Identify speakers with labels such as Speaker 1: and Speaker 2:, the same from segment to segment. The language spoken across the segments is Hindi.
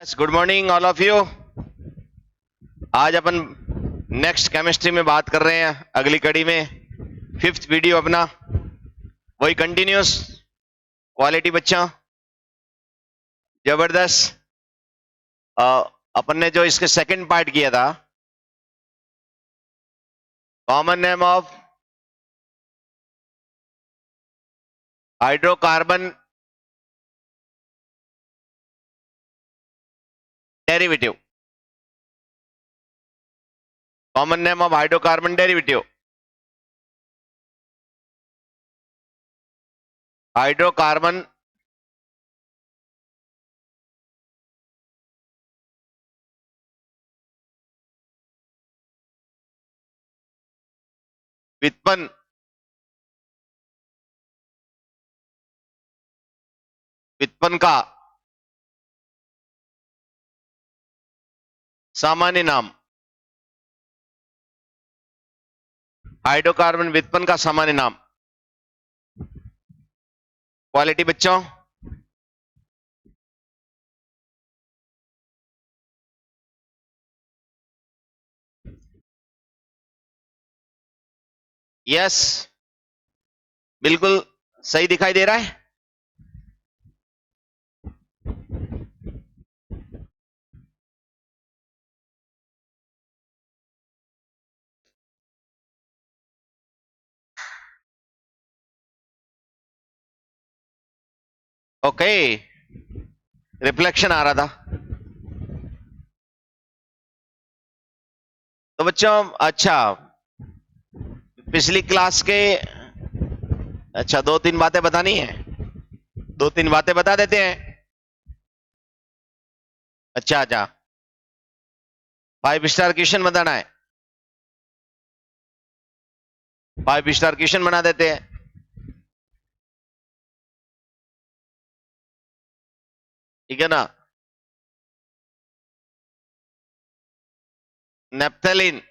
Speaker 1: Good morning all of you. आज अपन नेक्स्ट केमिस्ट्री में बात कर रहे हैं, अगली कड़ी में फिफ्थ वीडियो अपना वही कंटिन्यूस क्वालिटी बच्चा जबरदस्त। अपन ने जो इसके सेकंड पार्ट किया था, common name of hydrocarbon derivative, common name of hydrocarbon derivative, hydrocarbon व्युत्पन्न व्युत्पन्न का सामान्य नाम, हाइड्रोकार्बन व्युत्पन्न का सामान्य नाम। क्वालिटी बच्चों, यस बिल्कुल सही दिखाई दे रहा है। ओके, रिफ्लेक्शन आ रहा था तो बच्चों। अच्छा, पिछली क्लास के अच्छा दो तीन बातें बतानी है, दो तीन बातें बता देते हैं। अच्छा अच्छा, 5 स्टार क्वेश्चन बताना है, 5 स्टार क्वेश्चन बना देते हैं, ठीक है ना। नेप्थलीन,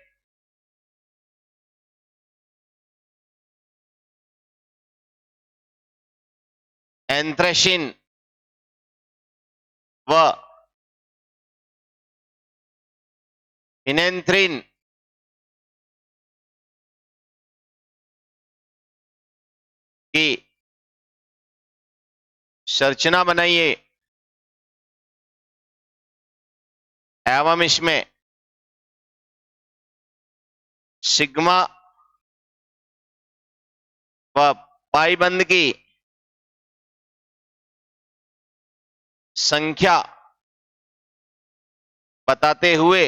Speaker 1: एंथ्रेसिन व फिनेंथ्रीन की संरचना बनाइए एवं इसमें सिग्मा व पाई बंध की संख्या बताते हुए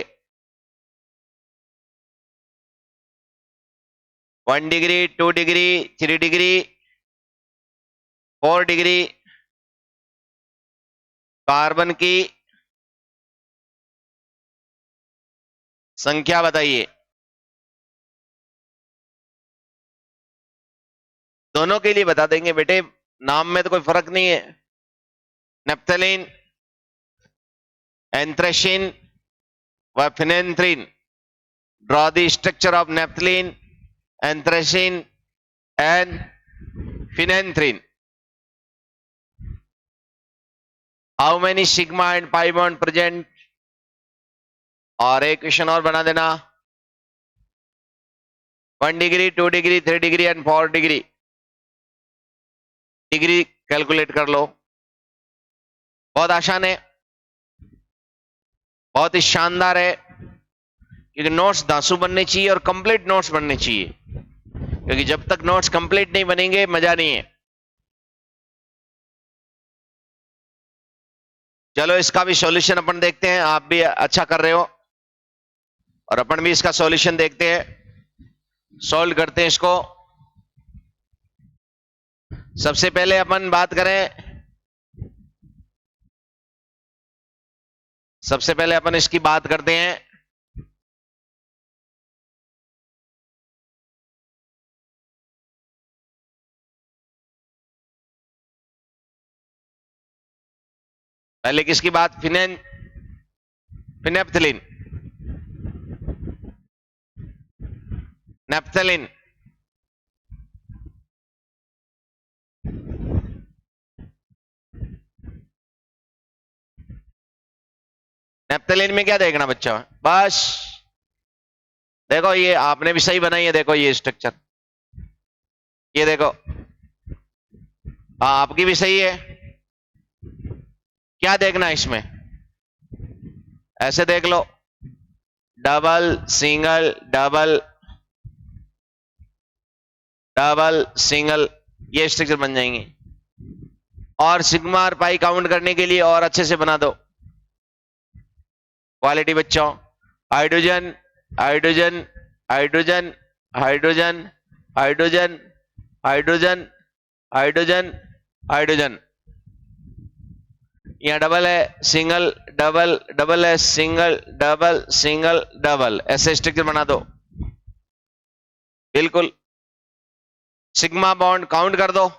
Speaker 1: 1 degree, 2 degree, 3 degree, 4 degree carbon की संख्या बताइए। दोनों के लिए बता देंगे बेटे, नाम में तो कोई फर्क नहीं है। नेप्थलीन, एंथ्रेसिन व phenanthrene. Draw the structure of naphthalene, anthracene and phenanthrene. How many sigma and pi bond present. और एक क्वेश्चन और बना देना, 1 degree, 2 degree, 3 degree and 4 degree. Degree calculate कर लो, बहुत आसान है, बहुत ही शानदार है। क्योंकि नोट्स धांसू बनने चाहिए और कंप्लीट नोट्स बनने चाहिए, क्योंकि जब तक नोट्स कंप्लीट नहीं बनेंगे मजा नहीं है। चलो इसका भी सॉल्यूशन अपन देखते हैं, आप भी अच्छा कर रहे हो और अपन भी इसका सॉल्यूशन देखते हैं, सॉल्व करते हैं इसको। सबसे पहले अपन बात करें, सबसे पहले अपन इसकी बात करते हैं पहले किसकी बात, फिनेप्थलीन, नेप्थलीन। नेप्थलीन में क्या देखना बच्चा, बस देखो ये आपने भी सही बनाई है, देखो ये स्ट्रक्चर, ये देखो, हाँ आपकी भी सही है। क्या देखना है इसमें, ऐसे देख लो, double single double double single, ये स्ट्रक्चर बन जाएंगे। और सिग्मा और पाई काउंट करने के लिए और अच्छे से बना दो। क्वालिटी बच्चों, hydrogen hydrogen hydrogen hydrogen hydrogen hydrogen hydrogen hydrogen, यहां डबल है, सिंगल डबल, डबल है, सिंगल डबल सिंगल डबल, ऐसे स्ट्रक्चर बना दो। बिल्कुल, सिग्मा बॉन्ड काउंट कर दो।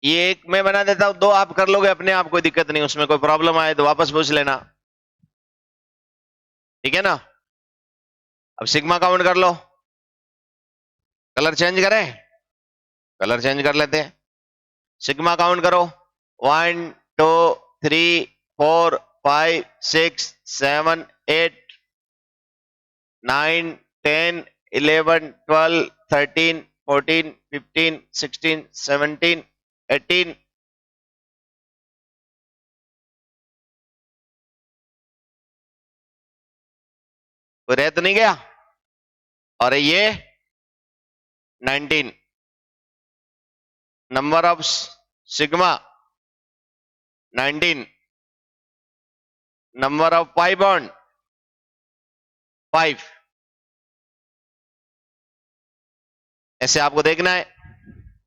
Speaker 1: ये एक मैं बना देता हूं, दो आप कर लोगे अपने आप, कोई दिक्कत नहीं, उसमें कोई प्रॉब्लम आए तो वापस पूछ लेना, ठीक है ना। अब सिग्मा काउंट कर लो। कलर चेंज करें, कलर चेंज कर लेते हैं। सिग्मा काउंट करो, 1 2 3 4 5 6 7 8 9 10 11 12 13 14 15 16 17 18, कोई रह तो नहीं गया, और ये 19, number of sigma 19, number of pi bond 5, ऐसे आपको देखना है।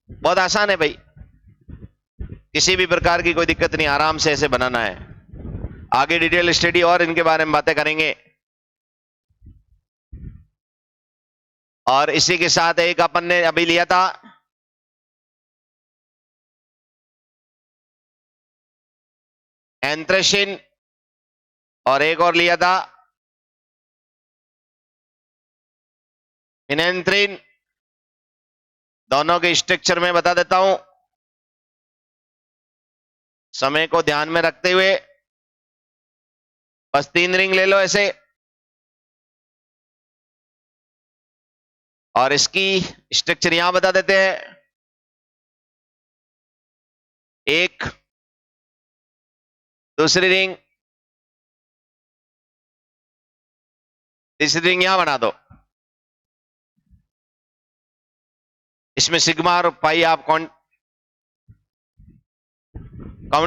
Speaker 1: बहुत आसान है भाई, किसी भी प्रकार की कोई दिक्कत नहीं, आराम से ऐसे बनाना है। आगे डिटेल स्टडी और इनके बारे में बातें करेंगे। और इसी के साथ एक अपन ने अभी लिया था एंथ्रेसिन, और एक और लिया था फिनेंथ्रीन। दोनों के स्ट्रक्चर में बता देता हूं, समय को ध्यान में रखते हुए। बस 3 रिंग ले लो ऐसे, और इसकी स्ट्रक्चर यहां बता देते हैं। एक, दूसरी रिंग, तीसरी रिंग यहां बना दो। इसमें सिग्मा और पाई आप काउंट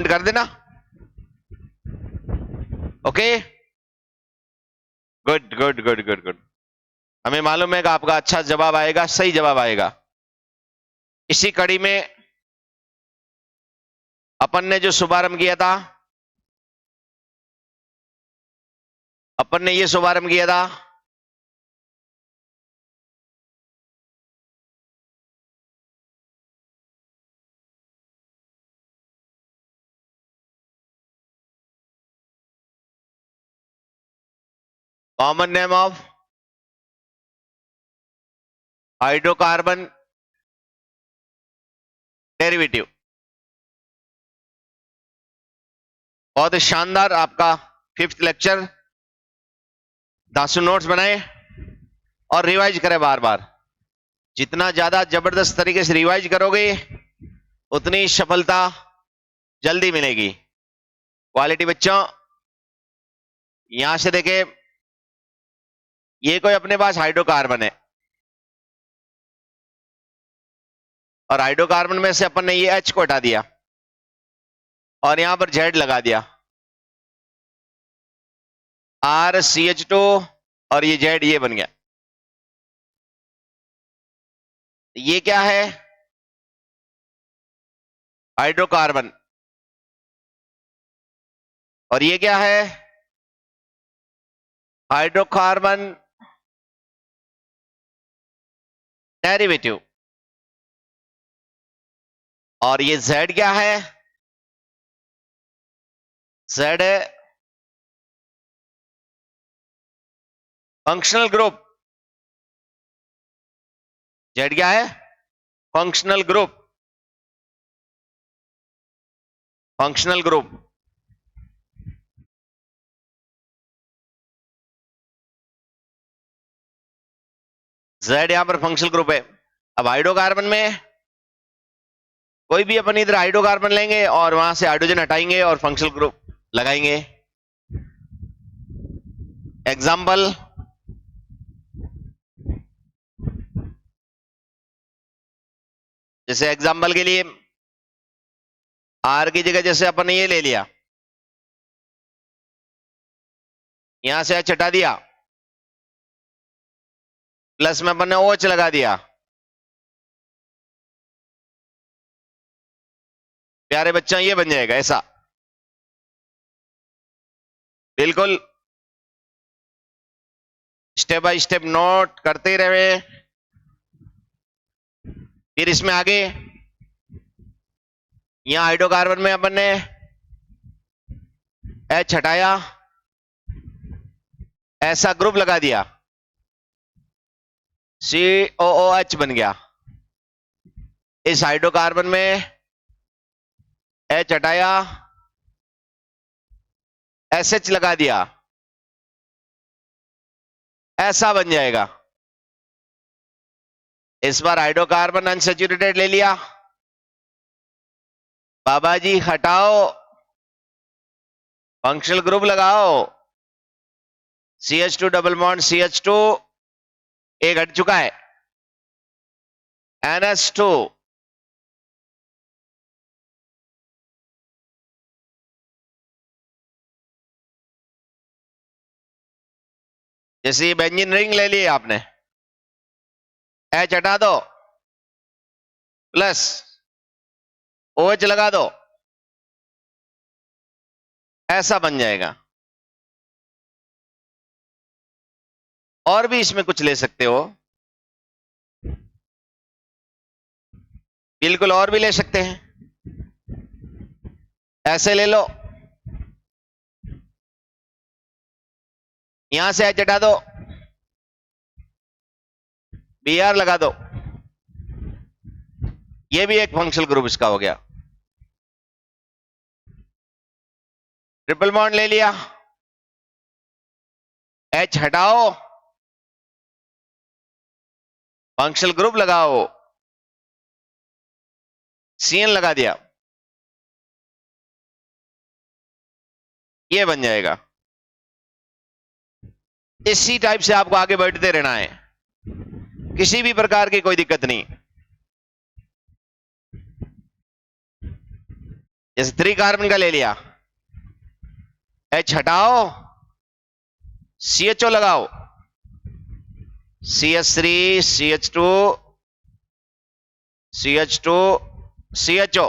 Speaker 1: कर देना। Okay, good good good good good, हमें मालूम है कि आपका अच्छा जवाब आएगा, सही जवाब आएगा। इसी कड़ी में अपन ने जो शुभारंभ किया था, अपन ने ये शुभारंभ किया था common name of hydrocarbon derivative. बहुत ही शानदार आपका 5th लेक्चर। दासु नोट्स बनाए और रिवाइज करें बार बार। जितना ज्यादा जबरदस्त तरीके से रिवाइज करोगे उतनी सफलता जल्दी मिलेगी। क्वालिटी बच्चों, यहां से देखे, ये कोई अपने पास हाइड्रोकार्बन है, और हाइड्रोकार्बन में से अपन ने ये H को हटा दिया और यहां पर Z लगा दिया, RCH2, और ये Z ये बन गया। ये क्या है, हाइड्रोकार्बन, और ये क्या है, हाइड्रोकार्बन डेरिवेटिव। और ये Z क्या है, Z है फंक्शनल ग्रुप। Z क्या है, functional group, functional group. Z यहां पर फंक्शनल ग्रुप है। अब हाइड्रोकार्बन में कोई भी अपन इधर हाइड्रोकार्बन लेंगे और वहां से हाइड्रोजन हटाएंगे और फंक्शनल ग्रुप लगाएंगे। एग्जाम्पल, जैसे एग्जाम्पल के लिए R की जगह जैसे अपन ने ये ले लिया, यहां से H हटा दिया, प्लस में अपन ने OH लगा दिया। प्यारे बच्चा ये बन जाएगा ऐसा, बिल्कुल स्टेप बाय स्टेप नोट करते रहे। फिर इसमें आगे यहां हाइड्रोकार्बन में अपन ने H हटाया, ऐसा ग्रुप लगा दिया, COOH बन गया। इस हाइड्रोकार्बन में H हटाया, SH लगा दिया, ऐसा बन जाएगा। इस बार हाइड्रोकार्बन अनसैचुरेटेड ले लिया, बाबा जी हटाओ, फंक्शनल ग्रुप लगाओ, CH2 डबल बॉन्ड CH2 एक हट चुका है, NH2 जैसे बेंजीन रिंग ले ली आपने, H हटा दो, प्लस OH लगा दो, ऐसा बन जाएगा। और भी इसमें कुछ ले सकते हो, बिल्कुल और भी ले सकते हैं। ऐसे ले लो, यहां से H हटा दो, Br लगा दो, ये भी एक फंक्शनल ग्रुप इसका हो गया। ट्रिपल बॉन्ड ले लिया, H हटाओ, फंक्शनल ग्रुप लगाओ, CN लगा दिया, ये बन जाएगा। इसी टाइप से आपको आगे बढ़ते रहना है, किसी भी प्रकार की कोई दिक्कत नहीं। जैसे 3 कार्बन का ले लिया, H हटाओ, CHO लगाओ, CH3 CH2 CH2 CHO,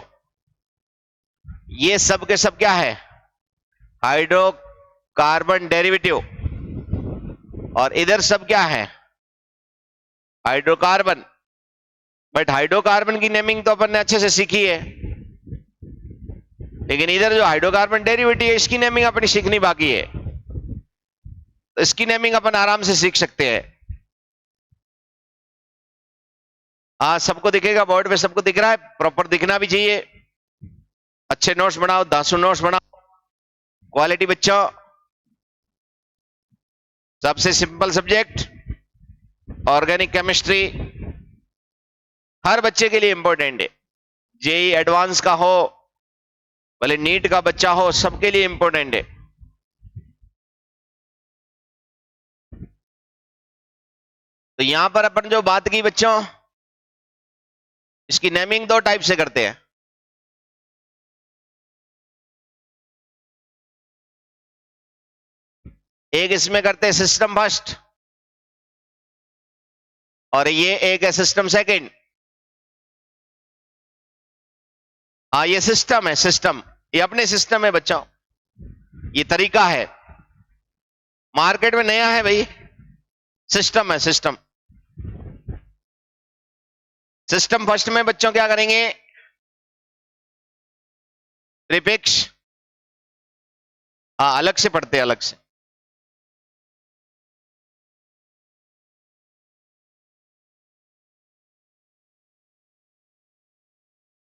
Speaker 1: ये सब के सब क्या है, हाइड्रोकार्बन डेरिवेटिव। और इधर सब क्या है, हाइड्रोकार्बन। बट हाइड्रोकार्बन की नेमिंग तो अपन ने अच्छे से सीखी है, लेकिन इधर जो हाइड्रोकार्बन डेरिवेटिव है इसकी नेमिंग अपनी सीखनी बाकी है। तो इसकी नेमिंग अपन आराम से सीख सकते हैं। हाँ, सबको दिखेगा, बोर्ड पे सबको दिख रहा है, प्रॉपर दिखना भी चाहिए। अच्छे नोट्स बनाओ, दासु नोट्स बनाओ, क्वालिटी बच्चों। सबसे सिंपल सब्जेक्ट ऑर्गेनिक केमिस्ट्री हर बच्चे के लिए इंपॉर्टेंट है। जेई एडवांस का हो, भले नीट का बच्चा हो, सबके लिए इंपॉर्टेंट है। तो यहां पर अपन जो बात की बच्चों, इसकी नेमिंग 2 टाइप से करते हैं। एक इसमें करते हैं सिस्टम फर्स्ट, और ये एक है सिस्टम सेकंड। हाँ, ये सिस्टम है, सिस्टम, ये अपने सिस्टम है बच्चों, ये तरीका है, मार्केट में नया है भाई, सिस्टम है, सिस्टम। सिस्टम फर्स्ट में बच्चों क्या करेंगे, प्रीफिक्स, हाँ अलग से पढ़ते हैं, अलग से।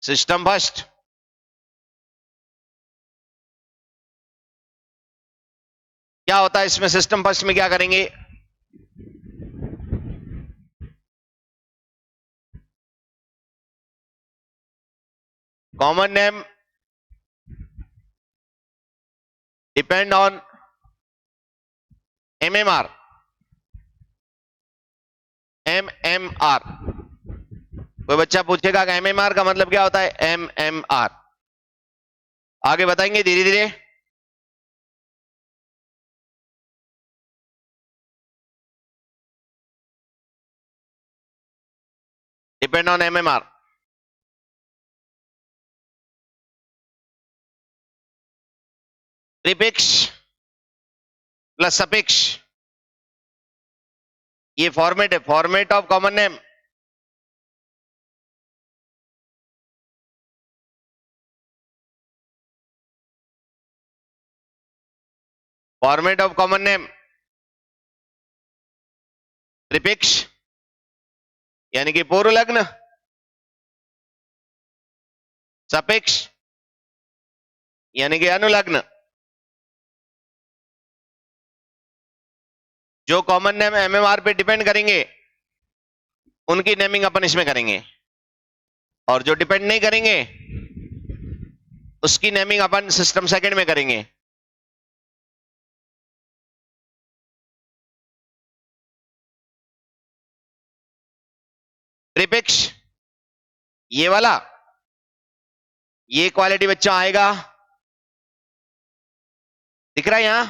Speaker 1: सिस्टम फर्स्ट, क्या होता है इसमें, सिस्टम फर्स्ट में क्या करेंगे, common name depend on MMR. MMR, कोई बच्चा पूछेगा कि एमएमआर का मतलब क्या होता है? एमएमआर आगे बताएंगे धीरे धीरे। Depend on MMR. Prefix plus suffix, ये फॉर्मेट है, format of common name. Format of common name, prefix यानी कि पूर्व लग्न, सफिक्स यानी कि अनुलग्न। जो कॉमन नेम एमएमआर पे डिपेंड करेंगे उनकी नेमिंग अपन इसमें करेंगे, और जो डिपेंड नहीं करेंगे उसकी नेमिंग अपन सिस्टम सेकंड में करेंगे। प्रीफिक्स ये वाला, ये क्वालिटी बच्चा आएगा, दिख रहा है यहां,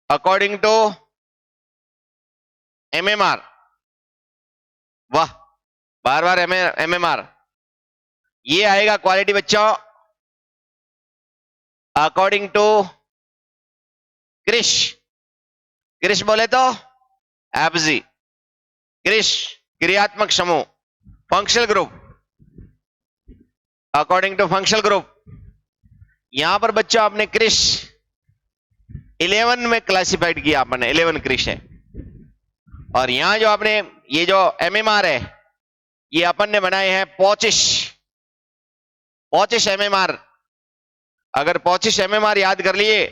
Speaker 1: अकॉर्डिंग टू एमएमआर। वाह, बार बार एमएमआर, ये आएगा क्वालिटी बच्चों अकॉर्डिंग टू क्रिश। क्रिश बोले तो एफजी, क्रिश क्रियात्मक समूह, functional group, according to functional group. यहां पर बच्चों आपने क्रिश 11 में क्लासिफाइड किया, आपने 11 क्रिश है। और यहां जो आपने ये जो एमएमआर है ये अपन ने बनाए हैं 25 एमएमआर। अगर 25 एमएमआर याद कर लिए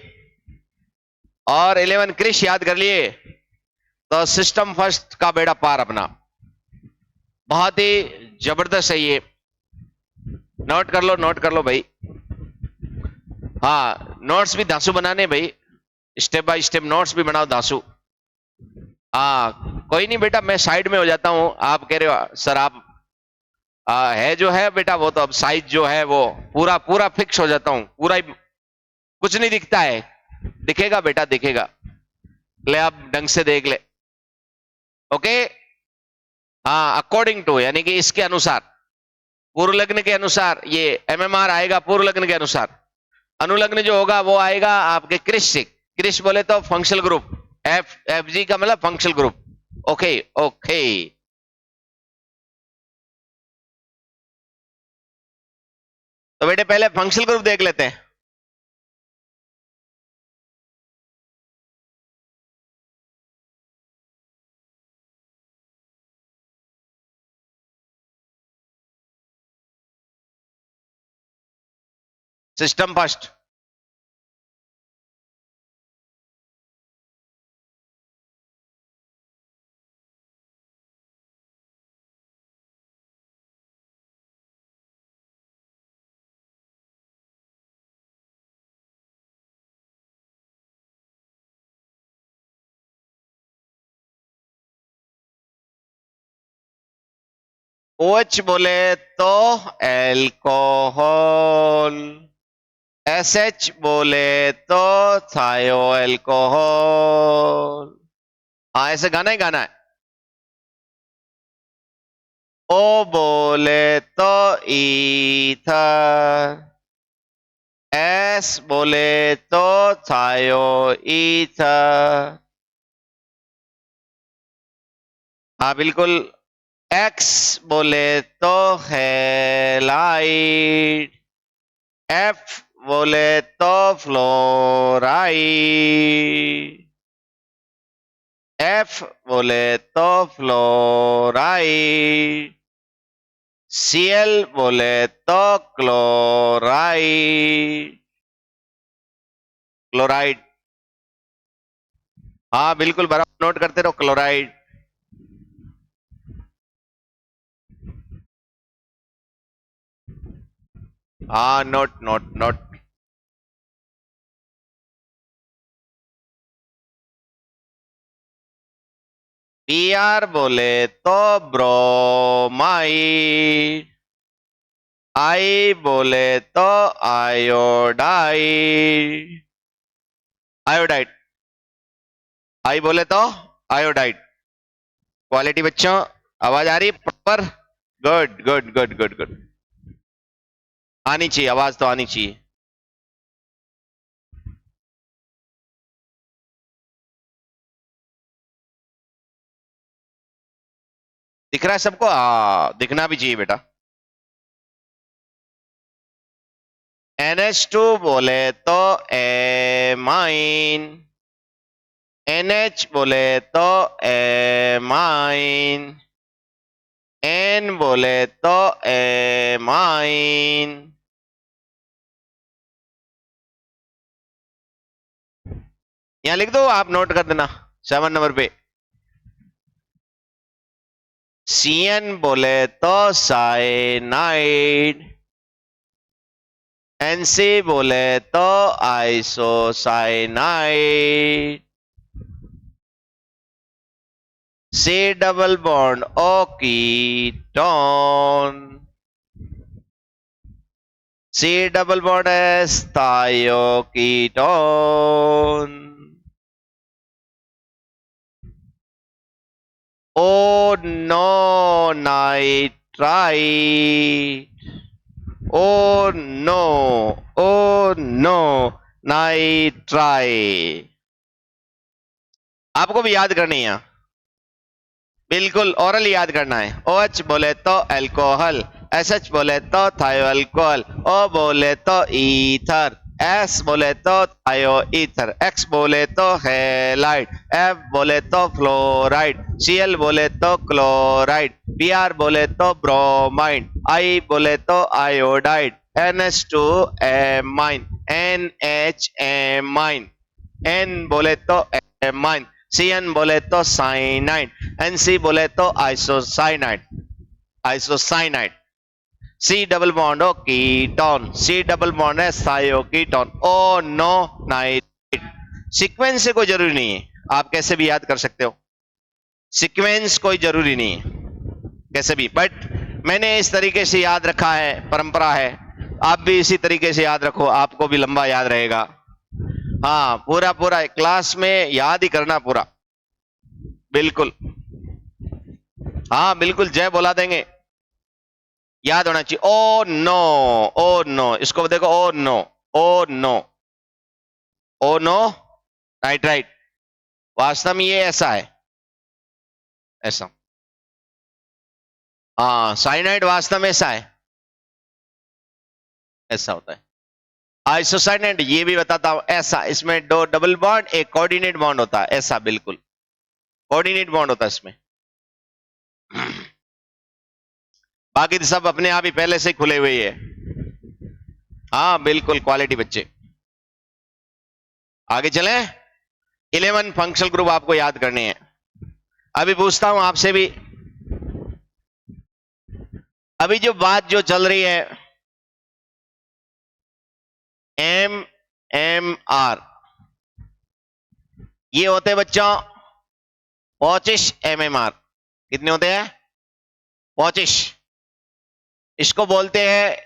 Speaker 1: और 11 क्रिश याद कर लिए तो सिस्टम फर्स्ट का बेड़ा पार अपना। बहुत ही जबरदस्त है ये, नोट कर लो भाई। हाँ, नोट्स भी धांसू बनाने भाई, स्टेप बाय स्टेप नोट्स भी बनाओ धांसू। हाँ कोई नहीं बेटा, मैं साइड में हो जाता हूं। आप कह रहे हो सर आप है जो है बेटा, वो तो अब साइज जो है वो पूरा पूरा फिक्स हो जाता हूं, पूरा ही कुछ नहीं दिखता है। दिखेगा बेटा दिखेगा, ले आप ढंग से देख ले। ओके, हाँ अकॉर्डिंग टू यानी कि इसके अनुसार, पूर्व लग्न के अनुसार ये एमएमआर आएगा, पूर्व लग्न के अनुसार। अनुलग्न जो होगा वो आएगा आपके क्रिश से। क्रिश बोले तो फंक्शनल ग्रुप, एफ जी का मतलब फंक्शनल ग्रुप। ओके ओके, तो बेटे पहले फंक्शनल ग्रुप देख लेते हैं। सिस्टम फर्स्ट, OH बोले तो एल्कोहल, SH बोले तो थायो एल्कोहल। हाँ ऐसे गाना ही गाना है। O बोले तो ईथर, S बोले तो थायो ईथर। हाँ बिल्कुल। X बोले तो हैलाइड, F बोले तो फ्लोराइड, F बोले तो फ्लोराइड, Cl बोले तो क्लोराइड। क्लोराइड, हाँ बिल्कुल बराबर नोट करते रहो, क्लोराइड। हाँ, नोट नोट नोट। पीआर बोले तो ब्रोमाइड, आई बोले तो आयोडाइड, आयोडाइड, आई बोले तो आयोडाइड। क्वालिटी बच्चों, आवाज आ रही है proper? Good good good good good. आनी चाहिए, आवाज तो आनी चाहिए। दिख रहा है सबको? हाँ, दिखना भी चाहिए बेटा। NH2 बोले तो एमाइन, NH बोले तो एमाइन, N बोले तो एमाइन। यहां लिख दो, आप नोट कर देना 7 नंबर पे। CN बोले तो साइनाइड, NC बोले तो isocyanide, C double bond O ketone, C double bond S thioketone, O no nitride, O no, O no nitride. आपको भी याद करनी है, बिल्कुल ओरल याद करना है। OH बोले तो अल्कोहल, SH बोले तो थायो अल्कोहल, O बोले तो ईथर, S बोले तो थायो ईथर, X बोले तो हेलाइड, F बोले तो फ्लोराइड, Cl बोले तो क्लोराइड, Br बोले तो ब्रोमाइड, I बोले तो iodide, NH2 amine, NH amine, N बोले तो एमाइन, CN बोले तो साइनाइड, NC बोले तो isocyanide, isocyanide, C double bond O ketone, C double bond है thioketone, O no nitride. Sequence से कोई जरूरी नहीं है, आप कैसे भी याद कर सकते हो, सीक्वेंस कोई जरूरी नहीं है कैसे भी, बट मैंने इस तरीके से याद रखा है, परंपरा है। आप भी इसी तरीके से याद रखो, आपको भी लंबा याद रहेगा। हाँ, पूरा पूरा क्लास में याद ही करना पूरा, बिल्कुल। हाँ बिल्कुल, जय बोला देंगे, याद होना चाहिए। ओ नो, ओ नो, इसको देखो, O no, O no, O no nitrite. वास्तव में ये ऐसा है, ऐसा। हाँ, साइनाइड वास्तव में ऐसा है, ऐसा होता है। आइसोसाइनाइड ये भी बताता हूं, ऐसा, इसमें दो डबल बॉन्ड, एक कोऑर्डिनेट बॉन्ड होता है, ऐसा, बिल्कुल कोऑर्डिनेट बॉन्ड होता है इसमें। बाकी तो सब अपने आप ही पहले से खुले हुए है। हाँ बिल्कुल, क्वालिटी बच्चे। आगे चलें। 11 फंक्शनल ग्रुप आपको याद करने हैं। अभी पूछता हूं आपसे भी, अभी जो बात जो चल रही है MMR, ये होते हैं बच्चों 25 MMR। कितने होते हैं? 25। इसको बोलते हैं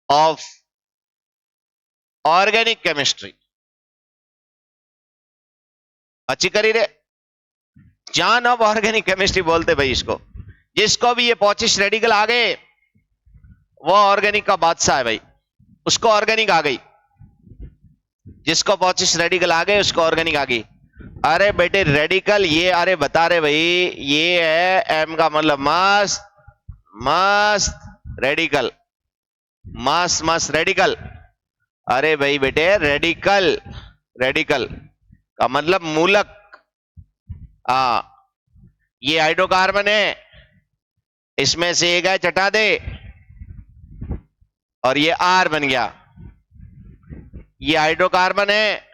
Speaker 1: ऑफ ऑर्गेनिक केमिस्ट्री। अच्छी करी रे, जान ऑफ ऑर्गेनिक केमिस्ट्री बोलते भाई इसको। जिसको भी ये 25 रेडिकल आ गए, वो ऑर्गेनिक का बादशाह है भाई, उसको ऑर्गेनिक आ गई। जिसको 25 रेडिकल आ गए उसको ऑर्गेनिक आ गई। अरे बेटे रेडिकल ये, अरे बता रहे भाई, ये है एम का मतलब मस्त, मस्त रेडिकल, मस्त मस्त रेडिकल। अरे भाई बेटे रेडिकल, रेडिकल का मतलब मूलक। ये हाइड्रोकार्बन है, इसमें से एक है चटा दे और ये आर बन गया। ये हाइड्रोकार्बन है,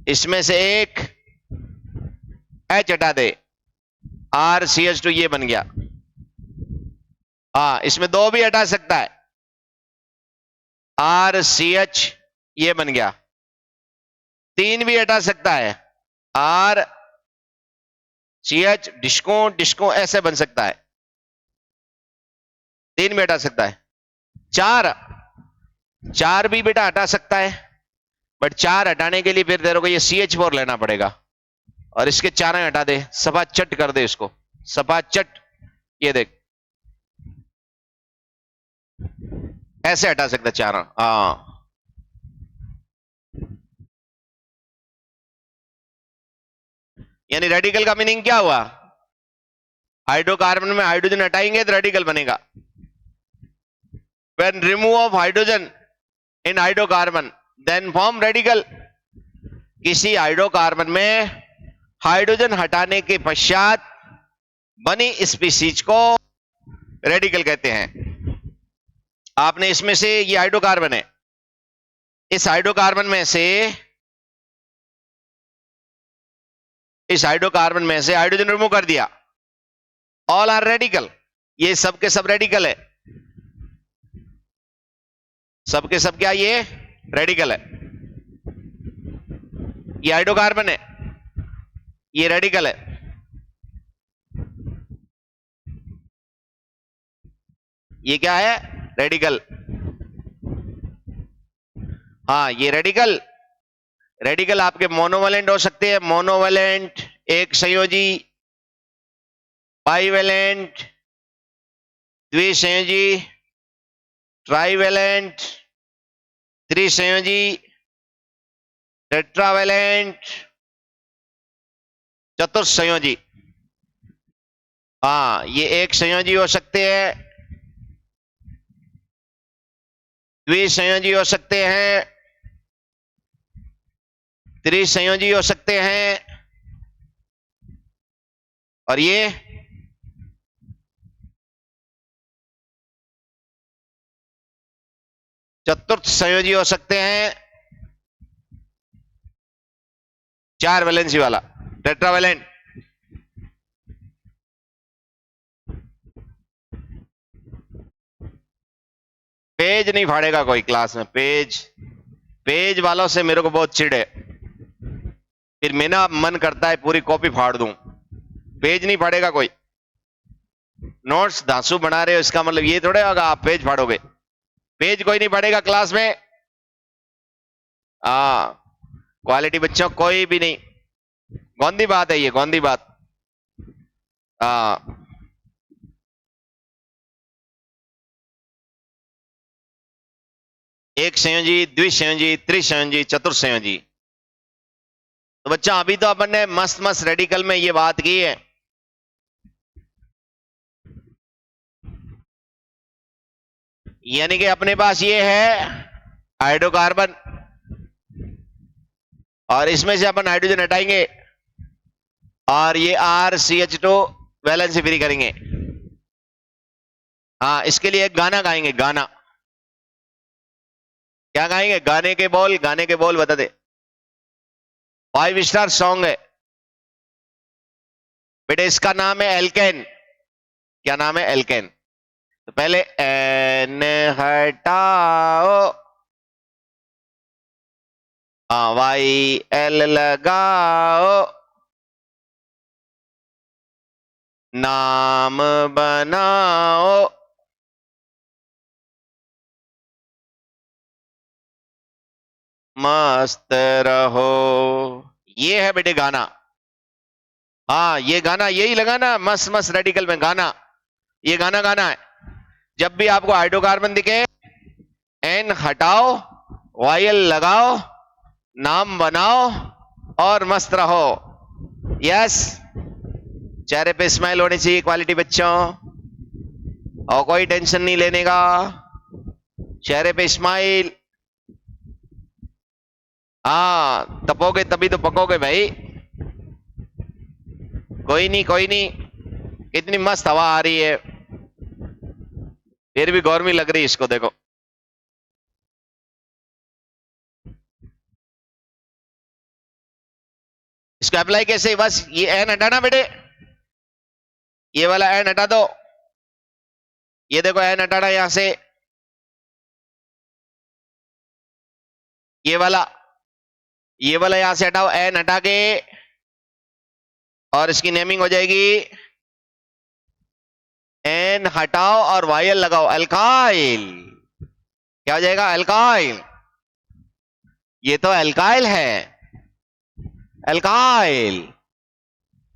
Speaker 1: इसमें से एक H हटा दे, RCH2 ये बन गया। हाँ, इसमें 2 भी हटा सकता है, RCH ये बन गया। 3 भी हटा सकता है, RCH डिस्को डिस्को ऐसे बन सकता है, 3 भी हटा सकता है। 4 भी बेटा हटा सकता है, बट 4 हटाने के लिए फिर तेरे को ये CH4 लेना पड़ेगा, और इसके 4 हटा दे, सफा चट कर दे इसको, सफा चट। ये देख ऐसे हटा सकता 4। हाँ, यानी रेडिकल का मीनिंग क्या हुआ? हाइड्रोकार्बन में हाइड्रोजन हटाएंगे तो रेडिकल बनेगा। When remove of hydrogen in hydrocarbon, then form radical. किसी हाइड्रोकार्बन में हाइड्रोजन हटाने के पश्चात बनी स्पीसीज को रेडिकल कहते हैं। आपने इसमें से, ये हाइड्रोकार्बन है, इस हाइड्रोकार्बन में से हाइड्रोजन रिमूव कर दिया, ऑल आर रेडिकल। ये सब के सब रेडिकल है, सबके सब क्या, ये रेडिकल है। ये हाइड्रोकार्बन है, ये रेडिकल है। ये क्या है? रेडिकल। हाँ, ये रेडिकल आपके मोनोवैलेंट हो सकते हैं, मोनोवैलेंट, एक संयोजी, बाइवैलेंट, द्विसंयोजी, ट्राइवैलेंट, त्रिसंयोजी, टेट्रावैलेंट, चतुर्संयोजी। हाँ, ये एक संयोजी हो सकते हैं, द्विसंयोजी हो सकते हैं, त्रिसंयोजी हो सकते हैं, और ये चतुर्थ संयोजी हो सकते हैं, 4 वैलेंसी वाला टेट्रावैलेंट। पेज नहीं फाड़ेगा कोई क्लास में, पेज वालों से मेरे को बहुत चिढ़ है, फिर मेरा मन करता है पूरी कॉपी फाड़ दूं। पेज नहीं फाड़ेगा कोई। नोट्स धांसू बना रहे हो, इसका मतलब ये थोड़े होगा आप पेज फाड़ोगे। पेज कोई नहीं फाड़ेगा क्लास में। क्वालिटी बच्चों कोई भी नहीं, गौंदी बात है ये, गौंदी बात। एक संयोजी, द्विसंयोजी, त्रिसंयोजी, चतुर्संयोजी। तो बच्चा अभी तो अपन ने मस्त मस्त रेडिकल में ये बात की है, यानी कि अपने पास ये है हाइड्रोकार्बन, और इसमें से अपन हाइड्रोजन हटाएंगे, और ये RCH2 वैलेंसी फ्री करेंगे। हाँ, इसके लिए एक गाना गाएंगे, गाना। क्या गाएंगे? गाने के बोल बता दे। 5 स्टार सॉन्ग है बेटे, इसका नाम है एल्केन। क्या नाम है? एल्केन। तो पहले एन हटाओ, YL लगाओ, नाम बनाओ, मस्त रहो। ये है बेटे गाना। हाँ, ये गाना यही लगाना, मस्त मस्त रेडिकल में गाना, ये गाना गाना है। जब भी आपको हाइड्रोकार्बन दिखे, N हटाओ, YL लगाओ, नाम बनाओ और मस्त रहो। यस, चेहरे पे स्माइल होनी चाहिए क्वालिटी बच्चों, और कोई टेंशन नहीं लेने का, चेहरे पे स्माइल। हाँ, तपोगे तभी तो पकोगे भाई। कोई नहीं कोई नहीं, इतनी मस्त हवा आ रही है, फिर भी गर्मी लग रही है इसको, देखो। इसको इसको अप्लाई कैसे, बस ये एन हटाना बेटे, ये वाला एन हटा दो, ये देखो एन हटाना यहां से, ये वाला यहां से हटाओ, एन हटा के, और इसकी नेमिंग हो जाएगी, एन हटाओ और वायल लगाओ, अल्काइल। क्या हो जाएगा, अल्काइल। ये तो अल्काइल है, अल्काइल।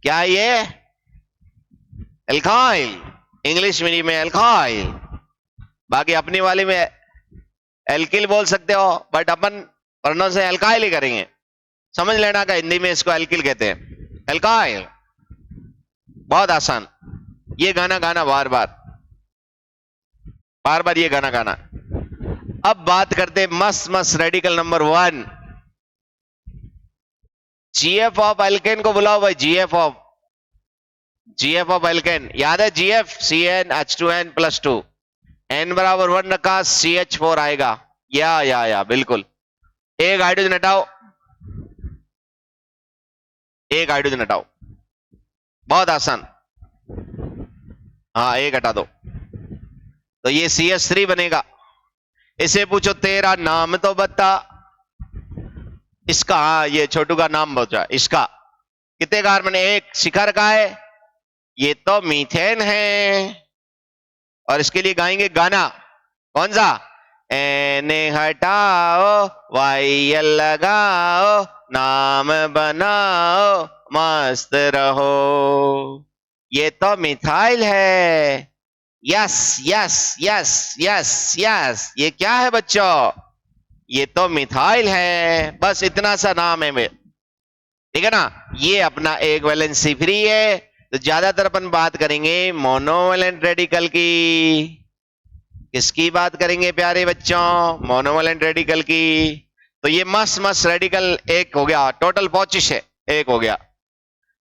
Speaker 1: क्या ये, अल्काइल, इंग्लिश मीडियम में अल्काइल, बाकी अपनी वाली में एल्किल बोल सकते हो, बट अपन प्रोनाउंस से अल्काइल ही करेंगे, समझ लेना का हिंदी में इसको एल्किल कहते हैं, अल्काइल। बहुत आसान, ये गाना गाना बार बार ये गाना गाना। अब बात करते मस्त मस्त radical number 1, GF of alkene को बुलाओ भाई, जीएफ ऑफ एल्केन, याद है जीएफ, CnH2n+2, n बराबर 1 रखा, CH4 आएगा, या बिल्कुल। एक हाइड्रोजन हटाओ, एक हाइड्रोजन हटाओ, बहुत आसान, हाँ एक हटा दो, तो ये CH3 बनेगा। इसे पूछो तेरा नाम तो बता, इसका, हाँ ये छोटू का नाम बचा, इसका कितने कार्बन, एक, शिखर का है, ये तो मीथेन है। और इसके लिए गाएंगे गाना, कौन सा, एन हटाओ वायल लगाओ, नाम बनाओ मस्त रहो, ये तो मिथाइल है। Yes yes yes yes yes, ये क्या है बच्चों, ये तो मिथाइल है, बस इतना सा नाम है, ठीक है ना। ये अपना एक वैलेंसी फ्री है, तो ज्यादातर अपन बात करेंगे मोनोवैलेंट रेडिकल की। किसकी बात करेंगे प्यारे बच्चों, मोनोवैलेंट रेडिकल की। तो ये मस्त मस्त रेडिकल एक हो गया, टोटल 25 है, एक हो गया।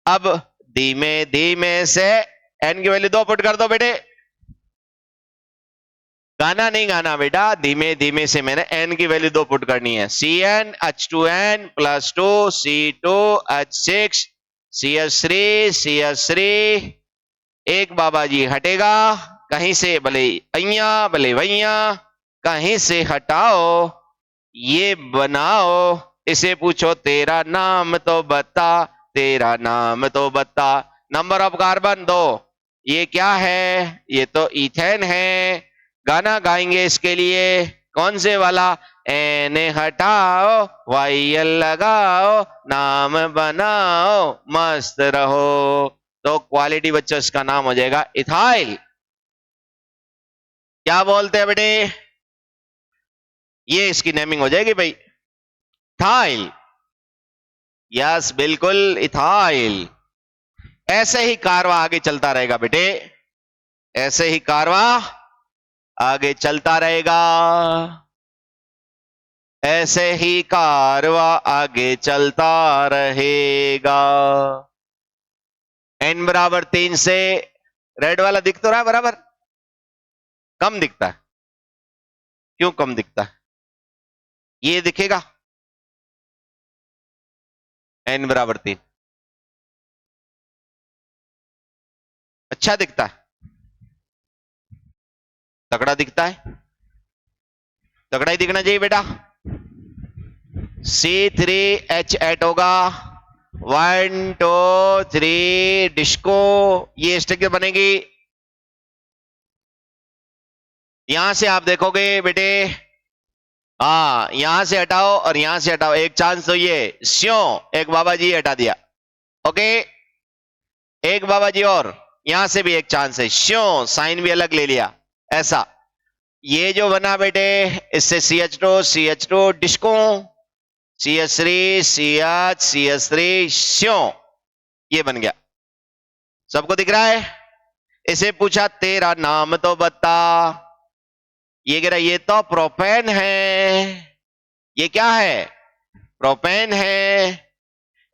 Speaker 1: अब धीमे धीमे से एन की वैल्यू 2 पुट कर दो बेटे, गाना नहीं गाना बेटा, धीमे धीमे से मैंने एन की वैल्यू 2 पुट करनी है, CnH2n+2 C2H6 CH3 एक बाबा जी हटेगा कहीं से, भले भैया कहीं से हटाओ, ये बनाओ, इसे पूछो तेरा नाम तो बता, तेरा नाम तो बता। नंबर ऑफ कार्बन 2, ये क्या है, ये तो इथेन है। गाना गाएंगे इसके लिए, कौन से वाला, एन हटाओ वायल लगाओ, नाम बनाओ मस्त रहो, तो क्वालिटी बच्चों इसका नाम हो जाएगा इथाइल। क्या बोलते हैं बेटे, ये इसकी नेमिंग हो जाएगी भाई, इथाइल। यस बिल्कुल इथाइल। ऐसे ही कारवा आगे चलता रहेगा बेटे, ऐसे ही कारवा आगे चलता रहेगा, ऐसे ही कारवा आगे चलता रहेगा। n बराबर 3 से, रेड वाला दिख तो रहा है बराबर, कम दिखता है, क्यों कम दिखता है, ये दिखेगा n बराबर 3, अच्छा दिखता है, तगड़ा दिखता है, तगड़ा ही दिखना चाहिए बेटा। C3H8 होगा, 1 2 3 डिस्को, ये स्ट्रक्चर बनेगी। यहां से आप देखोगे बेटे, हाँ यहां से हटाओ और यहां से हटाओ, एक चांस तो ये स्यों, एक बाबा जी हटा दिया, ओके, एक बाबा जी, और यहां से भी एक चांस है, स्यों साइन भी अलग ले लिया, ऐसा ये जो बना बेटे, इससे CH2 डिस्को, CH3 CH3 स्यों, ये बन गया, सबको दिख रहा है। इसे पूछा तेरा नाम तो बता, ये कह रहा ये तो प्रोपेन है, ये क्या है, प्रोपेन है।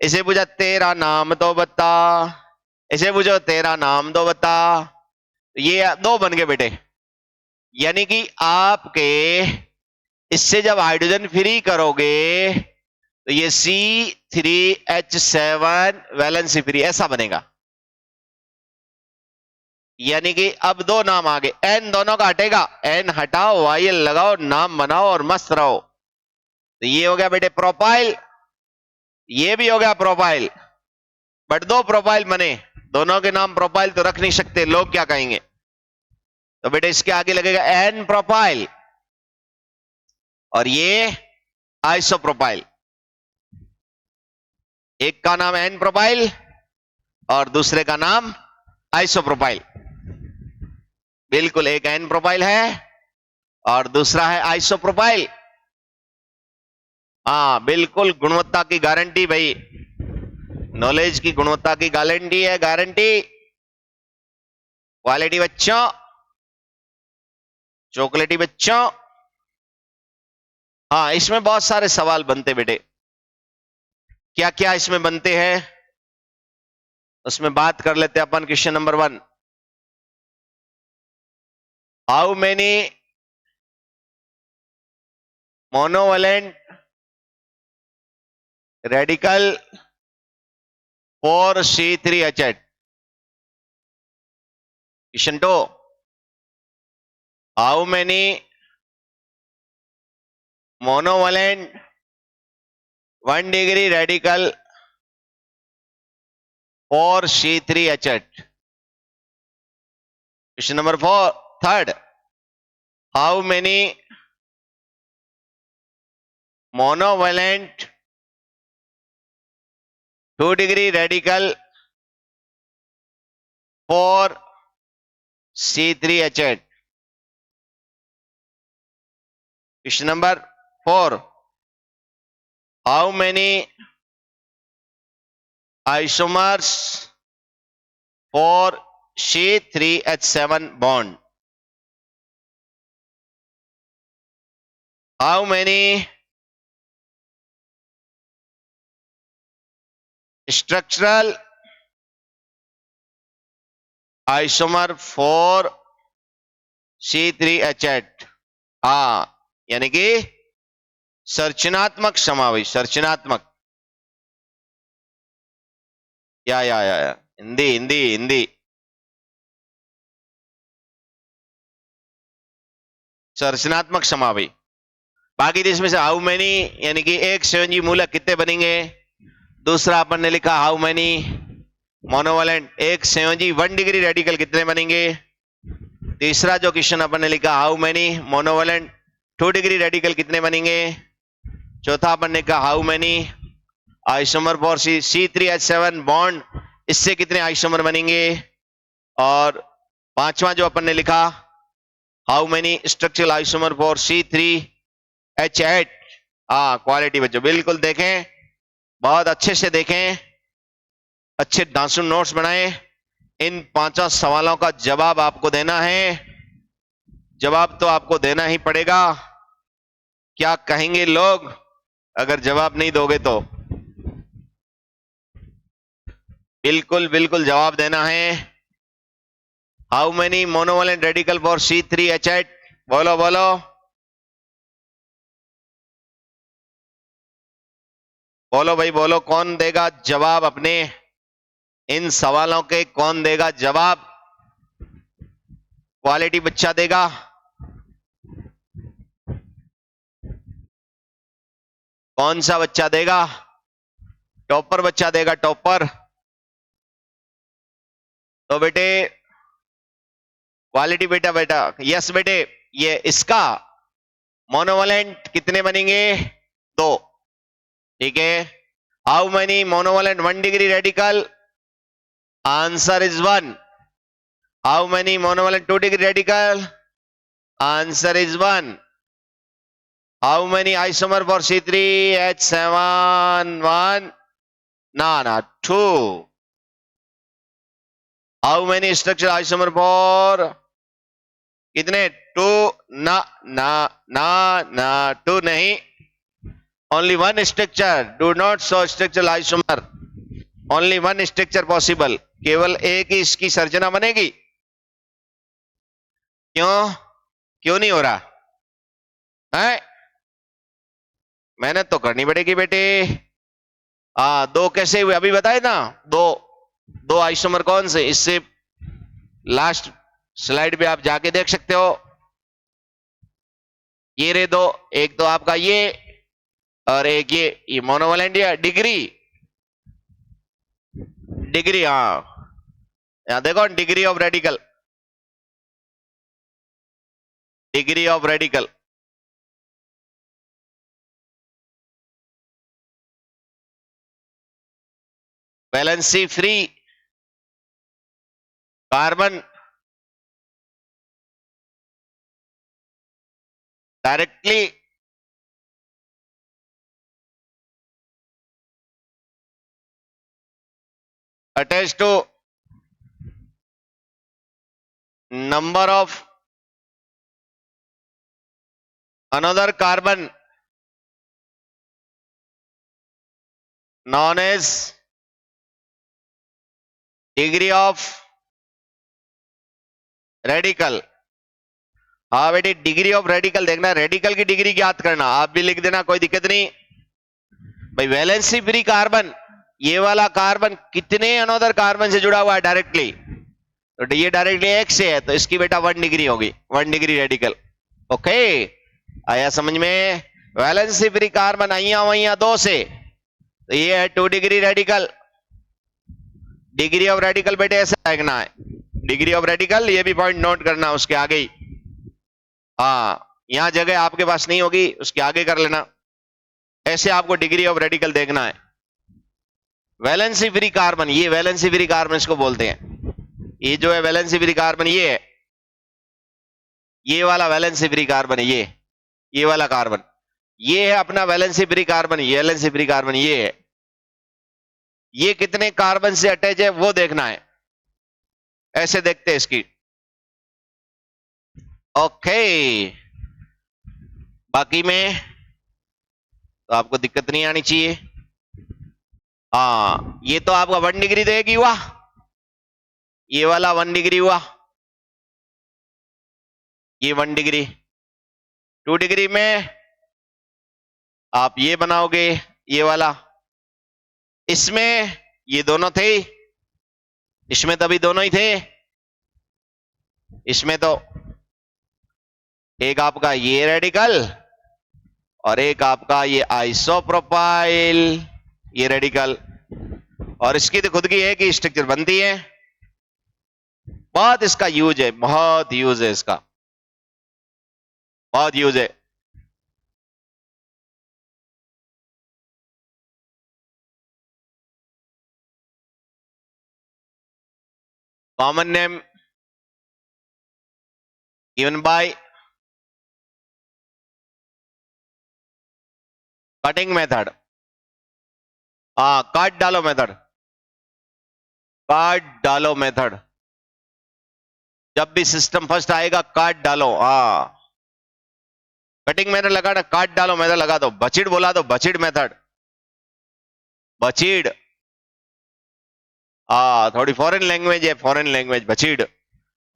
Speaker 1: इसे पूछा तेरा नाम तो बता, इसे पूछो तेरा नाम तो बता, ये 2 बन गए बेटे। यानी कि आपके इससे जब हाइड्रोजन फ्री करोगे तो ये C3H7 वैलेंसी फ्री ऐसा बनेगा। यानी कि अब दो नाम आ गए, एन दोनों का हटेगा, एन हटाओ, YL लगाओ, नाम बनाओ और मस्त रहो। तो ये हो गया बेटे प्रोफाइल, ये भी हो गया प्रोफाइल, बट दो प्रोफाइल बने, दोनों के नाम प्रोफाइल तो रख नहीं सकते, लोग क्या कहेंगे। तो बेटे इसके आगे लगेगा एन प्रोफाइल और ये आइसो प्रोफाइल। एक का नाम एन प्रोफाइल और दूसरे का नाम आइसो प्रोफाइल। बिल्कुल, एक एन प्रोफाइल है और दूसरा है आइसो प्रोफाइल। हाँ बिल्कुल, गुणवत्ता की गारंटी भाई, नॉलेज की गुणवत्ता की गारंटी है, गारंटी क्वालिटी बच्चों, चॉकलेटी बच्चों। हाँ इसमें बहुत सारे सवाल बनते बेटे, क्या क्या इसमें बनते हैं उसमें बात कर लेते हैं अपन। Question number 1, how many monovalent radical for C3H8? Question 2, how many monovalent 1 degree radical for C3H8? Question number 4, third, how many monovalent 2 degree radical for C3H8? Question number 4, how many isomers for C3H7 bond? How many structural isomer for C3H8? हाँ यानी कि संरचनात्मक समावेश, संरचनात्मक, या हिंदी हिंदी हिंदी, संरचनात्मक समावेश। बाकी इसमें से हाउ मेनी यानी कि एक संयोजी मूलक कितने बनेंगे। दूसरा अपन ने लिखा हाउ मेनी मोनोवैलेंट एक संयोजी 1 डिग्री रेडिकल कितने बनेंगे। तीसरा जो क्वेश्चन अपन ने लिखा how many monovalent 2 degree radical कितने बनेंगे। चौथा अपन ने कहा how many isomer for C3H7 bond, इससे कितने आइसोमर बनेंगे। और पांचवा जो अपन ने लिखा how many structural isomer for C3H8। Quality बच्चों बिल्कुल देखें, बहुत अच्छे से देखें, अच्छे दांसू नोट्स बनाएं। इन 5 सवालों का जवाब आपको देना है, जवाब तो आपको देना ही पड़ेगा। क्या कहेंगे लोग अगर जवाब नहीं दोगे तो। बिल्कुल बिल्कुल जवाब देना है। How many monovalent radical for C3H8, बोलो बोलो। बोलो भाई बोलो, कौन देगा जवाब अपने इन सवालों के, कौन देगा जवाब। क्वालिटी बच्चा देगा, कौन सा बच्चा देगा। टॉपर बच्चा देगा, टॉपर। तो बेटे क्वालिटी बेटा बेटा यस बेटे, ये इसका मोनोवैलेंट कितने बनेंगे 2, ठीक है। How many monovalent 1 degree radical, answer is 1। How many monovalent 2 degree radical, answer is 1। How many isomer for C3H7 1, ना 2। How many structure isomer for, कितने 2, ना 2 नहीं, only 1 structure, do not show structural isomer, only 1 structure possible, केवल एक ही इसकी संरचना बनेगी। क्यों नहीं हो रहा है। मेहनत तो करनी पड़ेगी बेटे। हाँ, दो कैसे हुए अभी बताए ना। दो दो आइसोमर कौन से, इससे लास्ट स्लाइड पे आप जाके देख सकते हो। ये रे दो, एक तो आपका ये और एक ये मोनोवैलेंट या डिग्री। डिग्री, हाँ, यहां देखो degree of radical, degree of radical. Valency free carbon directly attached to number of another carbon known as degree of radical. हाँ बेटी, डिग्री ऑफ रेडिकल देखना, रेडिकल की डिग्री याद करना, आप भी लिख देना, कोई दिक्कत नहीं भाई। वैलेंसी फ्री कार्बन, ये वाला कार्बन कितने अनोदर कार्बन से जुड़ा हुआ है डायरेक्टली, तो ये डायरेक्टली एक से है, तो इसकी बेटा 1 डिग्री होगी, 1 डिग्री रेडिकल। ओके, आया समझ में। वैलेंसी फ्री कार्बन अइया वइया 2 से, तो ये है 2 degree radical. Degree of radical बेटे ऐसे लिखना है, डिग्री ऑफ रेडिकल, ये भी पॉइंट नोट करना उसके आगे ही। हाँ, यहां जगह आपके पास नहीं होगी, उसके आगे कर लेना, ऐसे आपको डिग्री ऑफ रेडिकल देखना है। वैलेंसी फ्री कार्बन, ये वैलेंसी फ्री कार्बन इसको बोलते हैं, ये जो है वैलेंसी फ्री कार्बन, ये है, ये वाला वैलेंसी फ्री कार्बन है, ये वाला कार्बन, ये है अपना वैलेंसी फ्री कार्बन, ये वैलेंसी फ्री कार्बन ये है। ये कितने कार्बन से अटैच है वो देखना है, ऐसे देखते हैं इसकी। ओके, बाकी में तो आपको दिक्कत नहीं आनी चाहिए। हाँ, ये तो आपका 1 डिग्री देगी हुआ, ये वाला 1 डिग्री हुआ, ये 1 डिग्री। 2 डिग्री में आप ये बनाओगे, ये वाला, इसमें ये दोनों थे, इसमें तभी दोनों ही थे, इसमें तो एक आपका ये रेडिकल और एक आपका ये आइसोप्रोपाइल, ये रेडिकल, और इसकी तो खुद की एक ही स्ट्रक्चर बनती है। बहुत इसका यूज है, बहुत यूज है इसका, बहुत यूज है। Common name given by cutting method. हाँ, काट डालो मेथड, काट डालो मेथड, जब भी सिस्टम फर्स्ट आएगा काट डालो। हाँ, कटिंग मेथड लगाना, काट डालो मेथड लगा दो, बचिड़ बोला दो, बचिड़ मेथड, बचिड़। थोड़ी फॉरेन लैंग्वेज है, फॉरेन लैंग्वेज, बचिड़।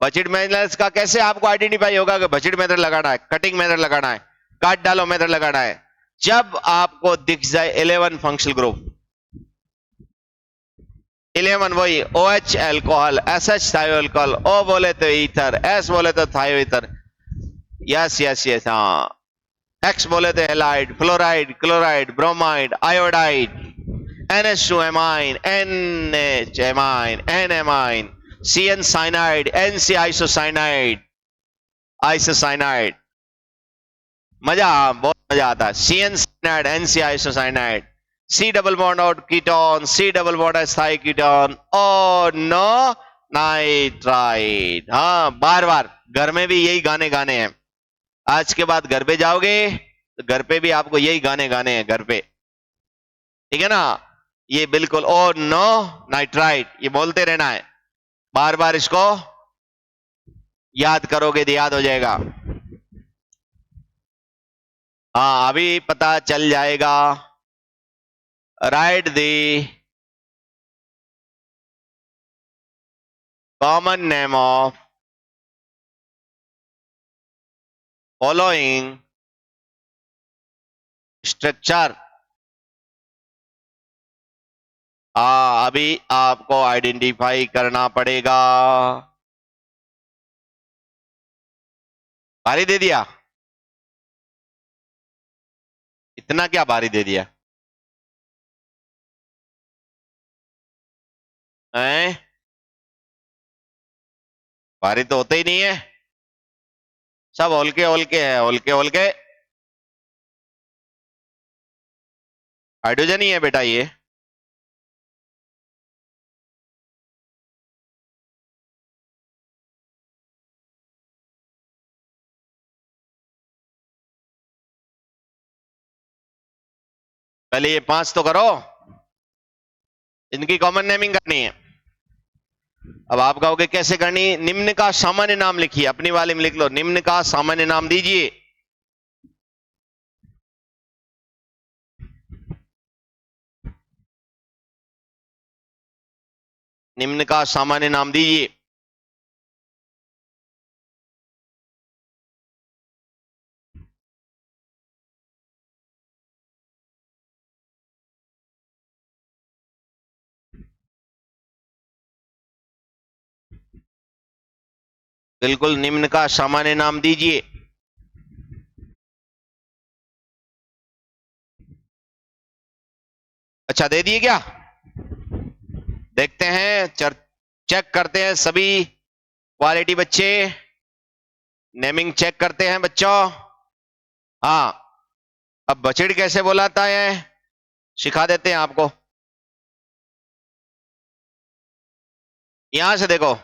Speaker 1: बचिड़ मेथड का कैसे आपको आइडेंटिफाई होगा कि बचिड़ मेथड लगाना है, कटिंग मेथड लगाना है, काट डालो मेथड लगाना है, जब आपको दिख जाए 11 फंक्शनल ग्रुप, 11 वही OH एल्कोहल, SH थायो एल्कोहल, O बोले तो ईथर, S बोले तो थायो ईथर, यस यस यस, हाँ, X बोले तो halide, fluoride, chloride, bromide, iodide, NH2 amine, NH amine, N amine, CN cyanide, NC isocyanide, isocyanide, मजा, बहुत मजा आता है। CN cyanide, NC isocyanide, C double bond out ketone, C double bond स्थाई कीटोन, और नो नाइट्राइड। हाँ, बार बार घर में भी यही गाने गाने हैं, आज के बाद घर पे जाओगे तो घर पे भी आपको यही गाने गाने हैं घर पे, ठीक है ना। ये बिल्कुल ओ नो नाइट्राइड, ये बोलते रहना है, बार बार इसको याद करोगे तो याद हो जाएगा। हाँ, अभी पता चल जाएगा। Right the common name of following structure. अभी आपको आइडेंटिफाई करना पड़ेगा। भारी दे दिया? इतना क्या भारी दे दिया हैं? भारी तो होता ही नहीं है, सब हल्के हल्के है, हल्के हल्के। हाइड्रोजन ही है बेटा ये। पहले ये 5 तो करो, इनकी कॉमन नेमिंग करनी है। अब आप कहोगे कैसे करनी? निम्न का सामान्य नाम लिखिए, अपनी वाले में लिख लो, निम्न का सामान्य नाम दीजिए। निम्न का सामान्य नाम दीजिए। बिल्कुल निम्न का सामान्य नाम दीजिए। अच्छा दे दिए क्या? देखते हैं, चेक करते हैं सभी क्वालिटी बच्चे, नेमिंग चेक करते हैं बच्चों। हाँ, अब बछड़ कैसे बोलाता है सिखा देते हैं आपको। यहां से देखो,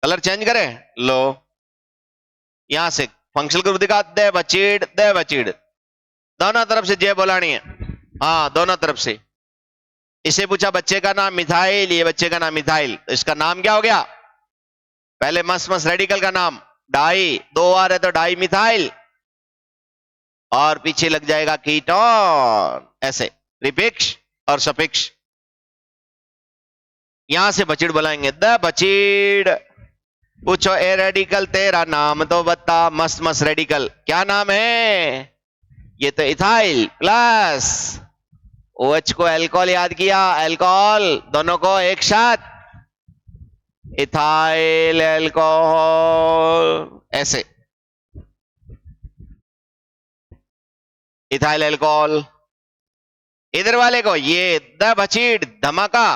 Speaker 1: कलर चेंज करें, लो यहां से फंक्शनल ग्रुप दिखा, दे बचीड़, दोनों तरफ से जे बोलानी है। हाँ दोनों तरफ से। इसे पूछा बच्चे का नाम मिथाइल, ये बच्चे का नाम मिथाइल, तो इसका नाम क्या हो गया? पहले मस्त रेडिकल का नाम डाई, 2 आ रहे तो डाई मिथाइल, और पीछे लग जाएगा कीटोन, ऐसे रिपिक्स और सपिक्स। यहां से बचीड़ बुलाएंगे, द बचीड़। पूछो ए रेडिकल तेरा नाम तो बता, मस्त रेडिकल क्या नाम है? ये तो इथाइल प्लस OH को एल्कोहल याद किया, एल्कोहल दोनों को एक साथ, इथाइल एल्कोहल, ऐसे इथाइल एल्कोहल। इधर वाले को ये द बचीड़ धमाका,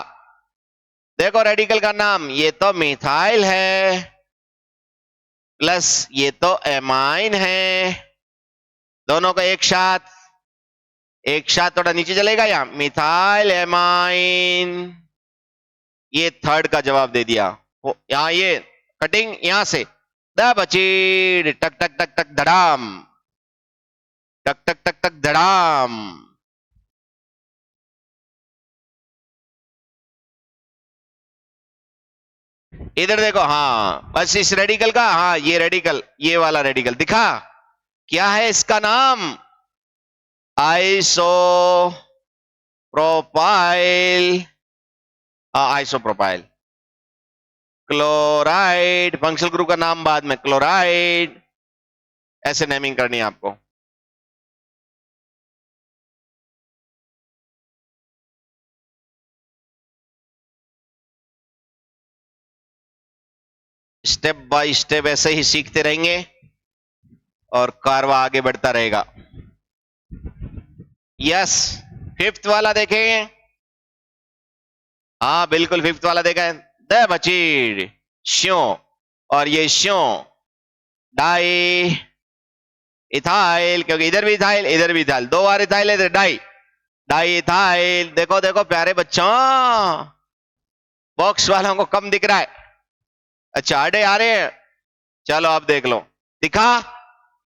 Speaker 1: देखो रेडिकल का नाम, ये तो मिथाइल है प्लस ये तो एमाइन है, दोनों को एक साथ थोड़ा नीचे चलेगा, यहां मिथाइल एमाइन। ये थर्ड का जवाब दे दिया। यहां ये कटिंग, यहां से द बचीड़, टक टक टक टक धड़ाम, टक टक टक टक धड़ाम। इधर देखो, हाँ बस इस रेडिकल का, हाँ ये रेडिकल, ये वाला रेडिकल दिखा, क्या है इसका नाम? Iso propyl, isopropyl. Chloride, functional group का नाम बाद में, क्लोराइड, ऐसे नेमिंग करनी है आपको। स्टेप बाय स्टेप ऐसे ही सीखते रहेंगे और कारवा आगे बढ़ता रहेगा। यस, 5th वाला देखेंगे। हाँ बिल्कुल 5th वाला देखा है, द बचीड़ श्यो, और ये श्यो डाई इथाइल, क्योंकि इधर भी इथाइल इधर भी इथाइल, 2 बार इथाइल इधर डाई, डाई इथाइल। देखो देखो प्यारे बच्चों, बॉक्स वालों को कम दिख रहा है, अच्छा अड़े आ रहे हैं, चलो आप देख लो, दिखा,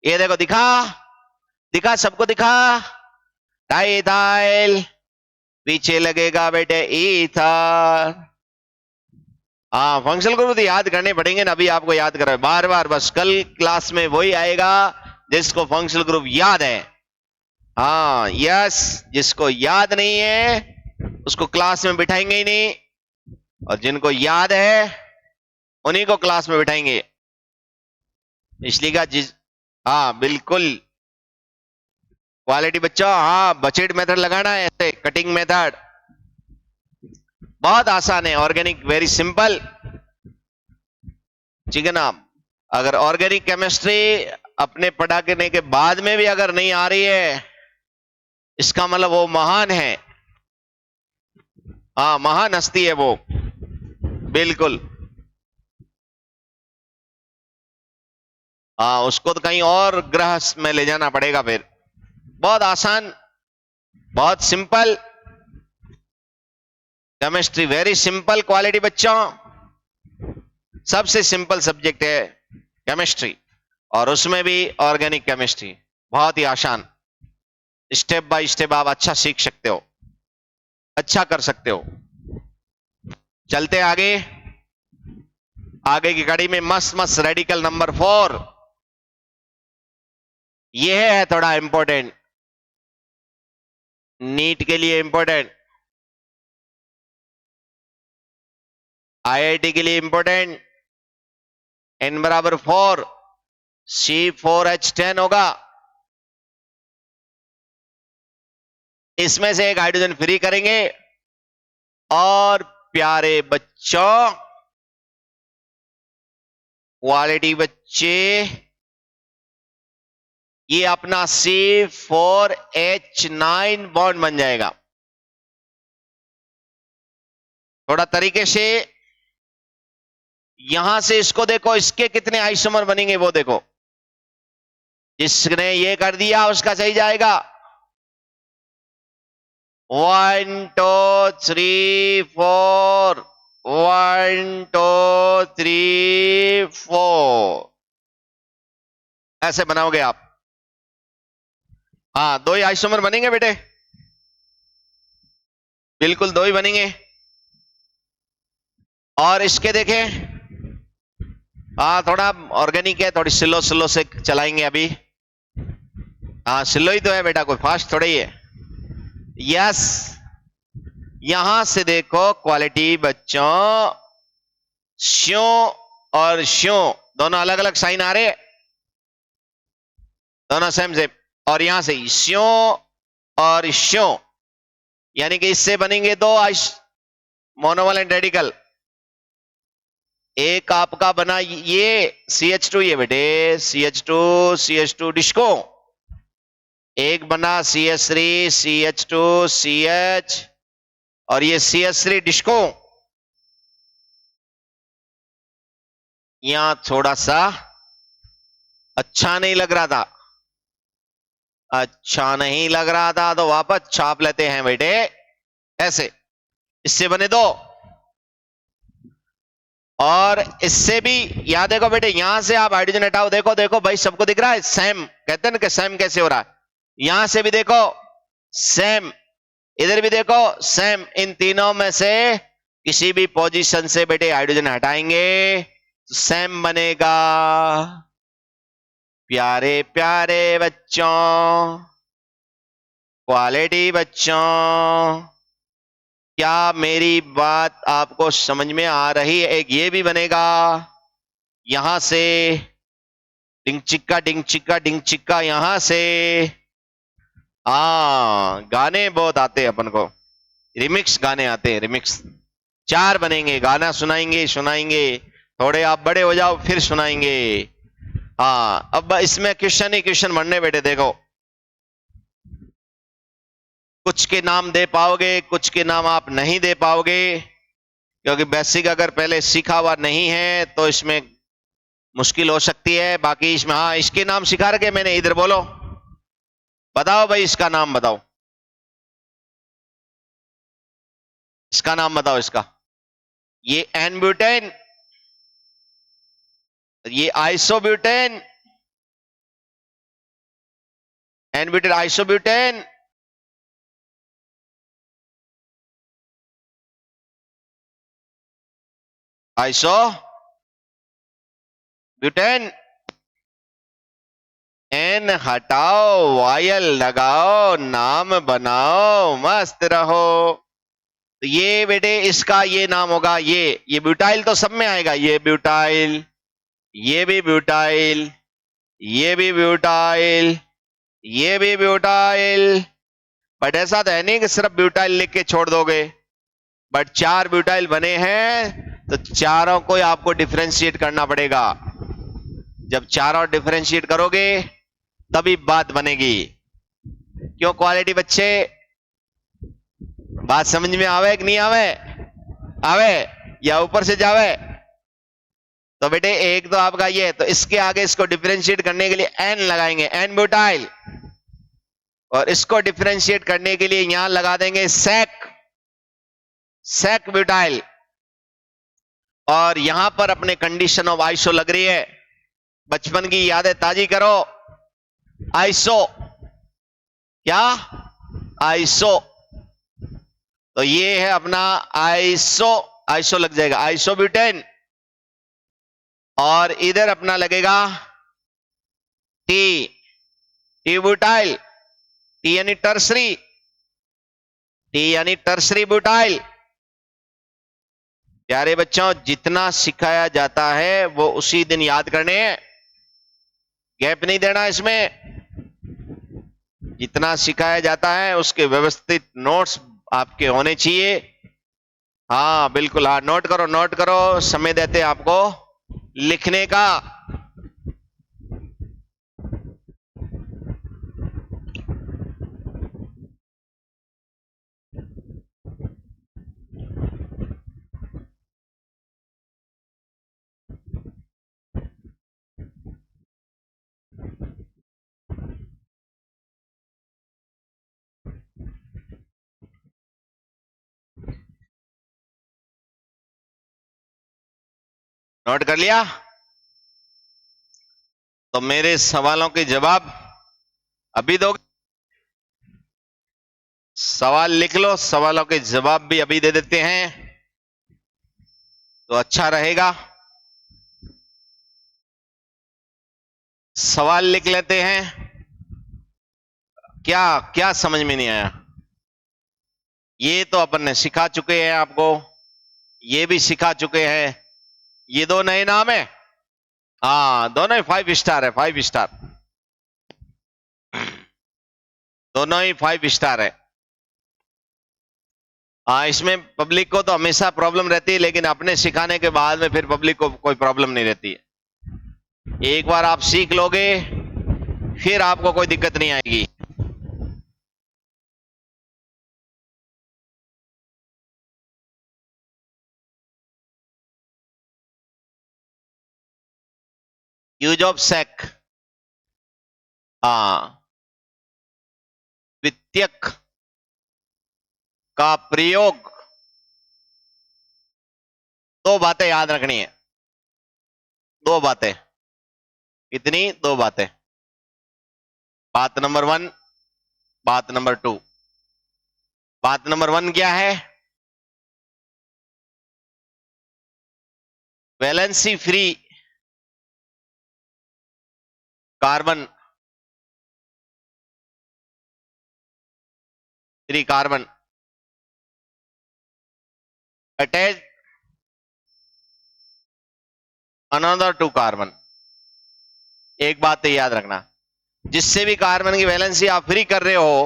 Speaker 1: ये देखो दिखा, दिखा सबको दिखा, डाई इथाइल, पीछे लगेगा बेटे ईथर। हाँ फंक्शनल ग्रुप तो याद करने पड़ेंगे ना, अभी आपको याद करा बार बार, बस कल क्लास में वही आएगा जिसको फंक्शनल ग्रुप याद है। हाँ यस, जिसको याद नहीं है उसको क्लास में बिठाएंगे ही नहीं, और जिनको याद है उन्हीं को क्लास में बिठाएंगे। इसलिए का हाँ बिल्कुल, क्वालिटी बच्चों, हाँ बचेट मेथड लगाना है, ऐसे कटिंग मेथड बहुत आसान है। ऑर्गेनिक वेरी सिंपल, ठीक है ना। अगर ऑर्गेनिक केमिस्ट्री अपने पढ़ाने के बाद में भी अगर नहीं आ रही है, इसका मतलब वो महान है। हाँ महान हस्ती है वो, बिल्कुल। हाँ उसको तो कहीं और ग्रह में ले जाना पड़ेगा फिर। बहुत आसान, बहुत simple chemistry, very simple quality बच्चों। सबसे सिंपल सब्जेक्ट है केमिस्ट्री, और उसमें भी ऑर्गेनिक केमिस्ट्री, बहुत ही आसान। स्टेप बाय स्टेप आप अच्छा सीख सकते हो, अच्छा कर सकते हो। चलते आगे, आगे की कड़ी में मस्त मस्त रेडिकल नंबर 4, यह है थोड़ा इंपॉर्टेंट, नीट के लिए इंपॉर्टेंट, आईआईटी के लिए इंपॉर्टेंट। n बराबर 4, C4H10 होगा। इसमें से एक हाइड्रोजन फ्री करेंगे, और प्यारे बच्चों, क्वालिटी बच्चे, ये अपना C4H9 बॉन्ड बन जाएगा। थोड़ा तरीके से यहां से इसको देखो, इसके कितने आइसोमर बनेंगे वो देखो। जिसने ये कर दिया उसका सही जाएगा। 1 2 3 4, 1 2 3 4, ऐसे बनाओगे आप। हाँ 2 ही आइसोमर बनेंगे बेटे, बिल्कुल 2 ही बनेंगे। और इसके देखें, हाँ थोड़ा ऑर्गेनिक है, थोड़ी स्लो स्लो से चलाएंगे अभी। हाँ स्लो ही तो है बेटा, कोई फास्ट थोड़ा ही है। यस, यहां से देखो क्वालिटी बच्चों, श्यों और श्यों दोनों अलग अलग साइन आ रहे, दोनों सेम सेम। और यहां से श्यों और श्यों, यानी कि इससे बनेंगे 2 मोनोवैलेंट रेडिकल। एक आपका बना ये CH2, ये बेटे CH2 डिस्को। एक बना CH3 CH2 CH, और ये CH3 डिस्को। यहां थोड़ा सा अच्छा नहीं लग रहा था, अच्छा नहीं लग रहा था तो वापस छाप लेते हैं बेटे, ऐसे। इससे बने 2, और इससे भी। यहां देखो बेटे, यहां से आप हाइड्रोजन हटाओ, देखो देखो भाई, सबको दिख रहा है सेम, कहते हैं ना कि सेम कैसे हो रहा है। यहां से भी देखो सेम, इधर भी देखो सेम। इन तीनों में से किसी भी पोजीशन से बेटे हाइड्रोजन हटाएंगे तो सेम बनेगा। प्यारे प्यारे बच्चों, क्वालिटी बच्चों, क्या मेरी बात आपको समझ में आ रही है? एक ये भी बनेगा, यहां से डिंग चिक्का डिंग चिक्का डिंग चिक्का, यहां से। गाने बहुत आते हैं अपन को, रिमिक्स गाने आते हैं, रिमिक्स। 4 बनेंगे, गाना सुनाएंगे सुनाएंगे, थोड़े आप बड़े हो जाओ फिर सुनाएंगे। हाँ अब इसमें क्वेश्चन ही क्वेश्चन बनने बेटे, देखो कुछ के नाम दे पाओगे, कुछ के नाम आप नहीं दे पाओगे, क्योंकि बेसिक अगर पहले सीखा हुआ नहीं है तो इसमें मुश्किल हो सकती है। बाकी इसमें हाँ, इसके नाम सिखा रखे मैंने, इधर बोलो, बताओ भाई इसका नाम बताओ, इसका नाम बताओ इसका। ये एन ब्यूटेन, ये isobutane, n butane isobutane, iso butane. N हटाओ, वायल लगाओ, नाम बनाओ, मस्त रहो। तो ये बेटे इसका ये नाम होगा, ये ब्यूटाइल तो सब में आएगा, ये ब्यूटाइल, ये भी ब्यूटाइल, ये भी ब्यूटाइल, ये भी ब्यूटाइल, बट ऐसा तो है नहीं कि सिर्फ ब्यूटाइल लिख के छोड़ दोगे, बट 4 ब्यूटाइल बने हैं तो चारों को आपको डिफरेंशिएट करना पड़ेगा। जब चारों डिफरेंशिएट करोगे तभी बात बनेगी। क्यों क्वालिटी बच्चे, बात समझ में आवे कि नहीं आवे? आवे या ऊपर से जावे? तो बेटे एक तो आपका ये, तो इसके आगे इसको डिफरेंशिएट करने के लिए एन लगाएंगे, एन ब्यूटाइल, और इसको डिफरेंशिएट करने के लिए यहां लगा देंगे सेक, सेक ब्यूटाइल। और यहां पर अपने कंडीशन ऑफ आइसो लग रही है, बचपन की यादें ताजी करो। आइसो क्या? आइसो, तो ये है अपना आइसो, आइसो लग जाएगा आइसो ब्यूटेन। और इधर अपना लगेगा टी, टी ब्यूटाइल, टी यानी टर्सरी, टी यानी टर्सरी ब्यूटाइल। प्यारे बच्चों, जितना सिखाया जाता है वो उसी दिन याद करने हैं, गैप नहीं देना इसमें। जितना सिखाया जाता है उसके व्यवस्थित नोट्स आपके होने चाहिए। हाँ बिल्कुल, हाँ नोट करो, नोट करो, समय देते हैं आपको लिखने का। नोट कर लिया? तो मेरे सवालों के जवाब अभी दोगे? सवाल लिख लो, सवालों के जवाब भी अभी दे देते हैं तो अच्छा रहेगा। सवाल लिख लेते हैं। क्या क्या समझ में नहीं आया? ये तो अपन ने सिखा चुके हैं आपको, ये भी सिखा चुके हैं। ये दो नए नाम है, हाँ दोनों ही 5 स्टार है, 5 स्टार, दोनों ही 5 स्टार है। हाँ इसमें पब्लिक को तो हमेशा प्रॉब्लम रहती है, लेकिन अपने सिखाने के बाद में फिर पब्लिक को कोई प्रॉब्लम नहीं रहती है। एक बार आप सीख लोगे फिर आपको कोई दिक्कत नहीं आएगी। यूज ऑफ सेक, हाँ द्वितीयक का प्रयोग, दो बातें याद रखनी है, दो बातें। कितनी? दो बातें। बात नंबर 1, बात नंबर 2। बात नंबर 1 क्या है? Valency free carbon, free carbon attach another to carbon. एक बात तो याद रखना, जिससे भी कार्बन की वैलेंसी आप फ्री कर रहे हो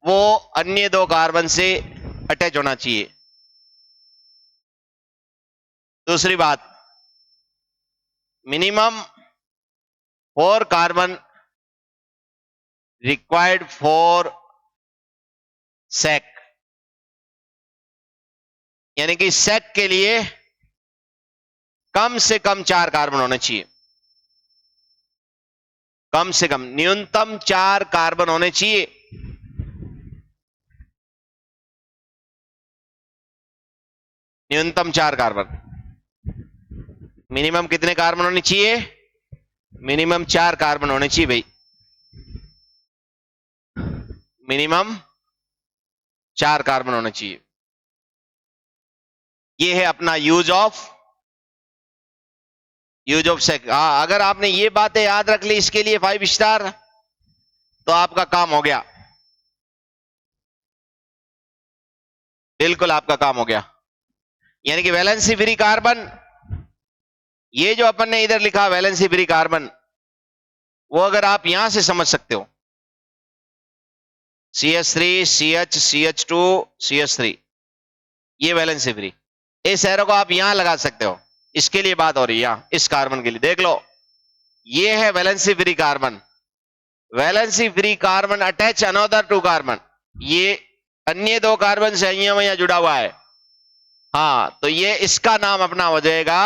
Speaker 1: वो अन्य 2 कार्बन से अटैच होना चाहिए। दूसरी बात, minimum 4 carbon required for sake, यानी कि सेक के लिए कम से कम 4 कार्बन होने चाहिए, कम से कम न्यूनतम 4 कार्बन होने चाहिए। न्यूनतम 4 कार्बन। मिनिमम कितने कार्बन होने चाहिए? मिनिमम 4 कार्बन होने चाहिए भाई, मिनिमम 4 कार्बन होने चाहिए। ये है अपना यूज ऑफ सेक। अगर आपने ये बातें याद रख ली इसके लिए 5 स्टार, तो आपका काम हो गया, बिल्कुल आपका काम हो गया। यानी कि वैलेंसी फ्री कार्बन, ये जो अपन ने इधर लिखा वैलेंसी फ्री कार्बन, वो अगर आप यहां से समझ सकते हो CH3 CH CH2 CH3, ये वैलेंसी फ्री। इस एरो को आप यहां लगा सकते हो, इसके लिए बात हो रही है, यहां इस कार्बन के लिए देख लो, ये है valency free carbon. Valency free carbon attach another to carbon, ये अन्य दो कार्बन से यहां जुड़ा हुआ है। हाँ, तो ये इसका नाम अपना हो जाएगा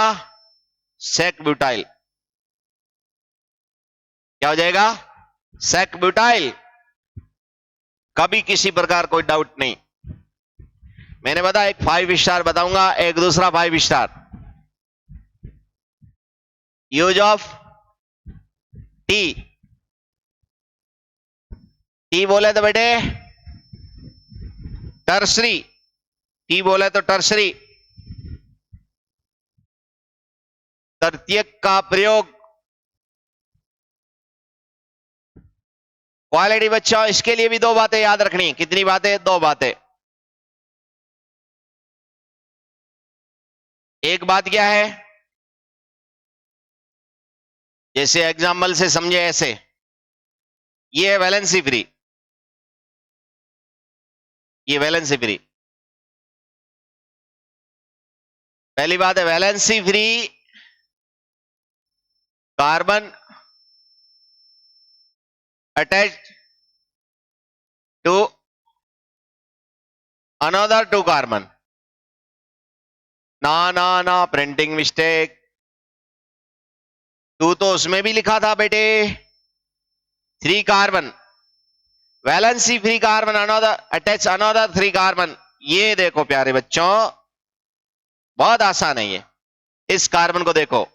Speaker 1: सेक ब्यूटाइल। क्या हो जाएगा? Sec butyl. कभी किसी प्रकार कोई डाउट नहीं। मैंने बताया एक 5 स्टार बताऊंगा, एक दूसरा 5 star. Use of T, T बोले तो बेटे टर्सरी, टी बोले तो टर्सरी, तृतीयक का प्रयोग। क्वालिटी बच्चों, इसके लिए भी दो बातें याद रखनी। कितनी बातें? दो बातें। एक बात क्या है, जैसे एग्जाम्पल से समझे ऐसे, ये है वैलेंसी फ्री, ये वैलेंसी फ्री। पहली बात है valency free carbon attached to another to carbon. ना ना ना, प्रिंटिंग मिस्टेक, तू तो उसमें भी लिखा था बेटे 3 carbon, valency free carbon another attach another 3 carbon. ये देखो प्यारे बच्चों, बहुत आसान है ये। इस कार्बन को देखो,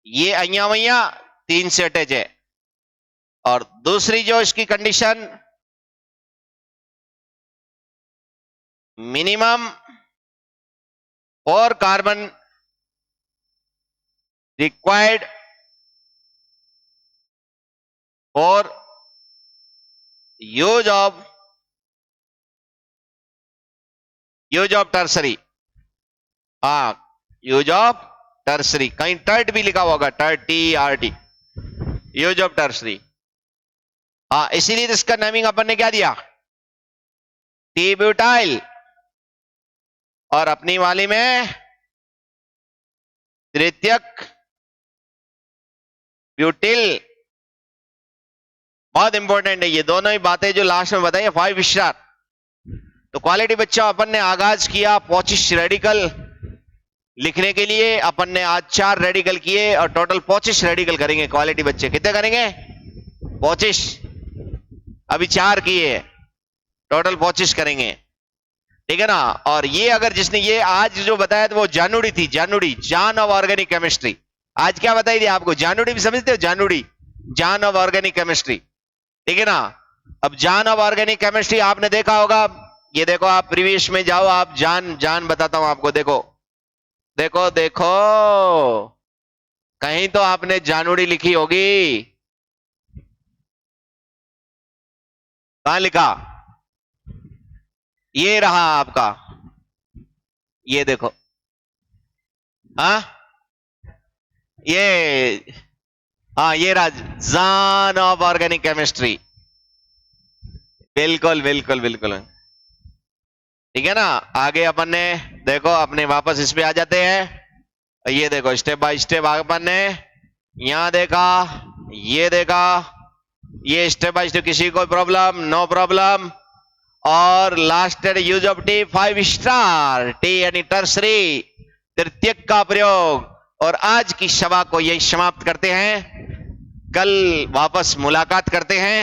Speaker 1: ये अय्या 3 से अटैच है, और दूसरी जो इसकी condition, minimum 4 carbon required for use of tertiary. हाँ, यूज ऑफ टर्सरी, कहीं टर्ट भी लिखा होगा, tert, TRT, use of tertiary. हाँ, इसीलिए इसका नेमिंग अपन ने क्या दिया, टी ब्यूटाइल, और अपनी वाली में तृतीयक ब्यूटिल। बहुत इंपॉर्टेंट है ये दोनों ही बातें जो लास्ट में बताइए, 5 स्टार। तो क्वालिटी बच्चों, अपन ने आगाज किया 25 रेडिकल लिखने के लिए। अपन ने आज 4 रेडिकल किए और टोटल 25 रेडिकल करेंगे। क्वालिटी बच्चे कितने करेंगे? 25। अभी 4 किए, टोटल 25 करेंगे, ठीक है ना। और ये अगर जिसने ये आज जो बताया था वो जानुडी थी, जानुडी, जान ऑफ ऑर्गेनिक केमिस्ट्री। आज क्या बताई थी आपको? जानुडी भी समझते हो? जानुडी, जान ऑफ ऑर्गेनिक केमिस्ट्री, ठीक है ना। अब जान ऑफ ऑर्गेनिक केमिस्ट्री आपने देखा होगा, ये देखो आप प्रीवियस में जाओ, आप जान बताता हूं आपको, देखो देखो देखो, कहीं तो आपने जानुडी लिखी होगी, कहां लिखा? ये रहा आपका, ये देखो, हाँ ये, हाँ ये रहा जान ऑफ ऑर्गेनिक केमिस्ट्री। बिल्कुल बिल्कुल बिल्कुल, ठीक है ना। आगे अपन ने देखो, अपने वापस इस पे आ जाते हैं। ये देखो स्टेप बाय स्टेप अपन ने यहां देखा, ये देखा, ये स्टेप बाय स्टेप, किसी को प्रॉब्लम? No problem. और last use of T 5 star, T यानी टर्सरी, तृतीयक का प्रयोग। और आज की सभा को यही समाप्त करते हैं, कल वापस मुलाकात करते हैं।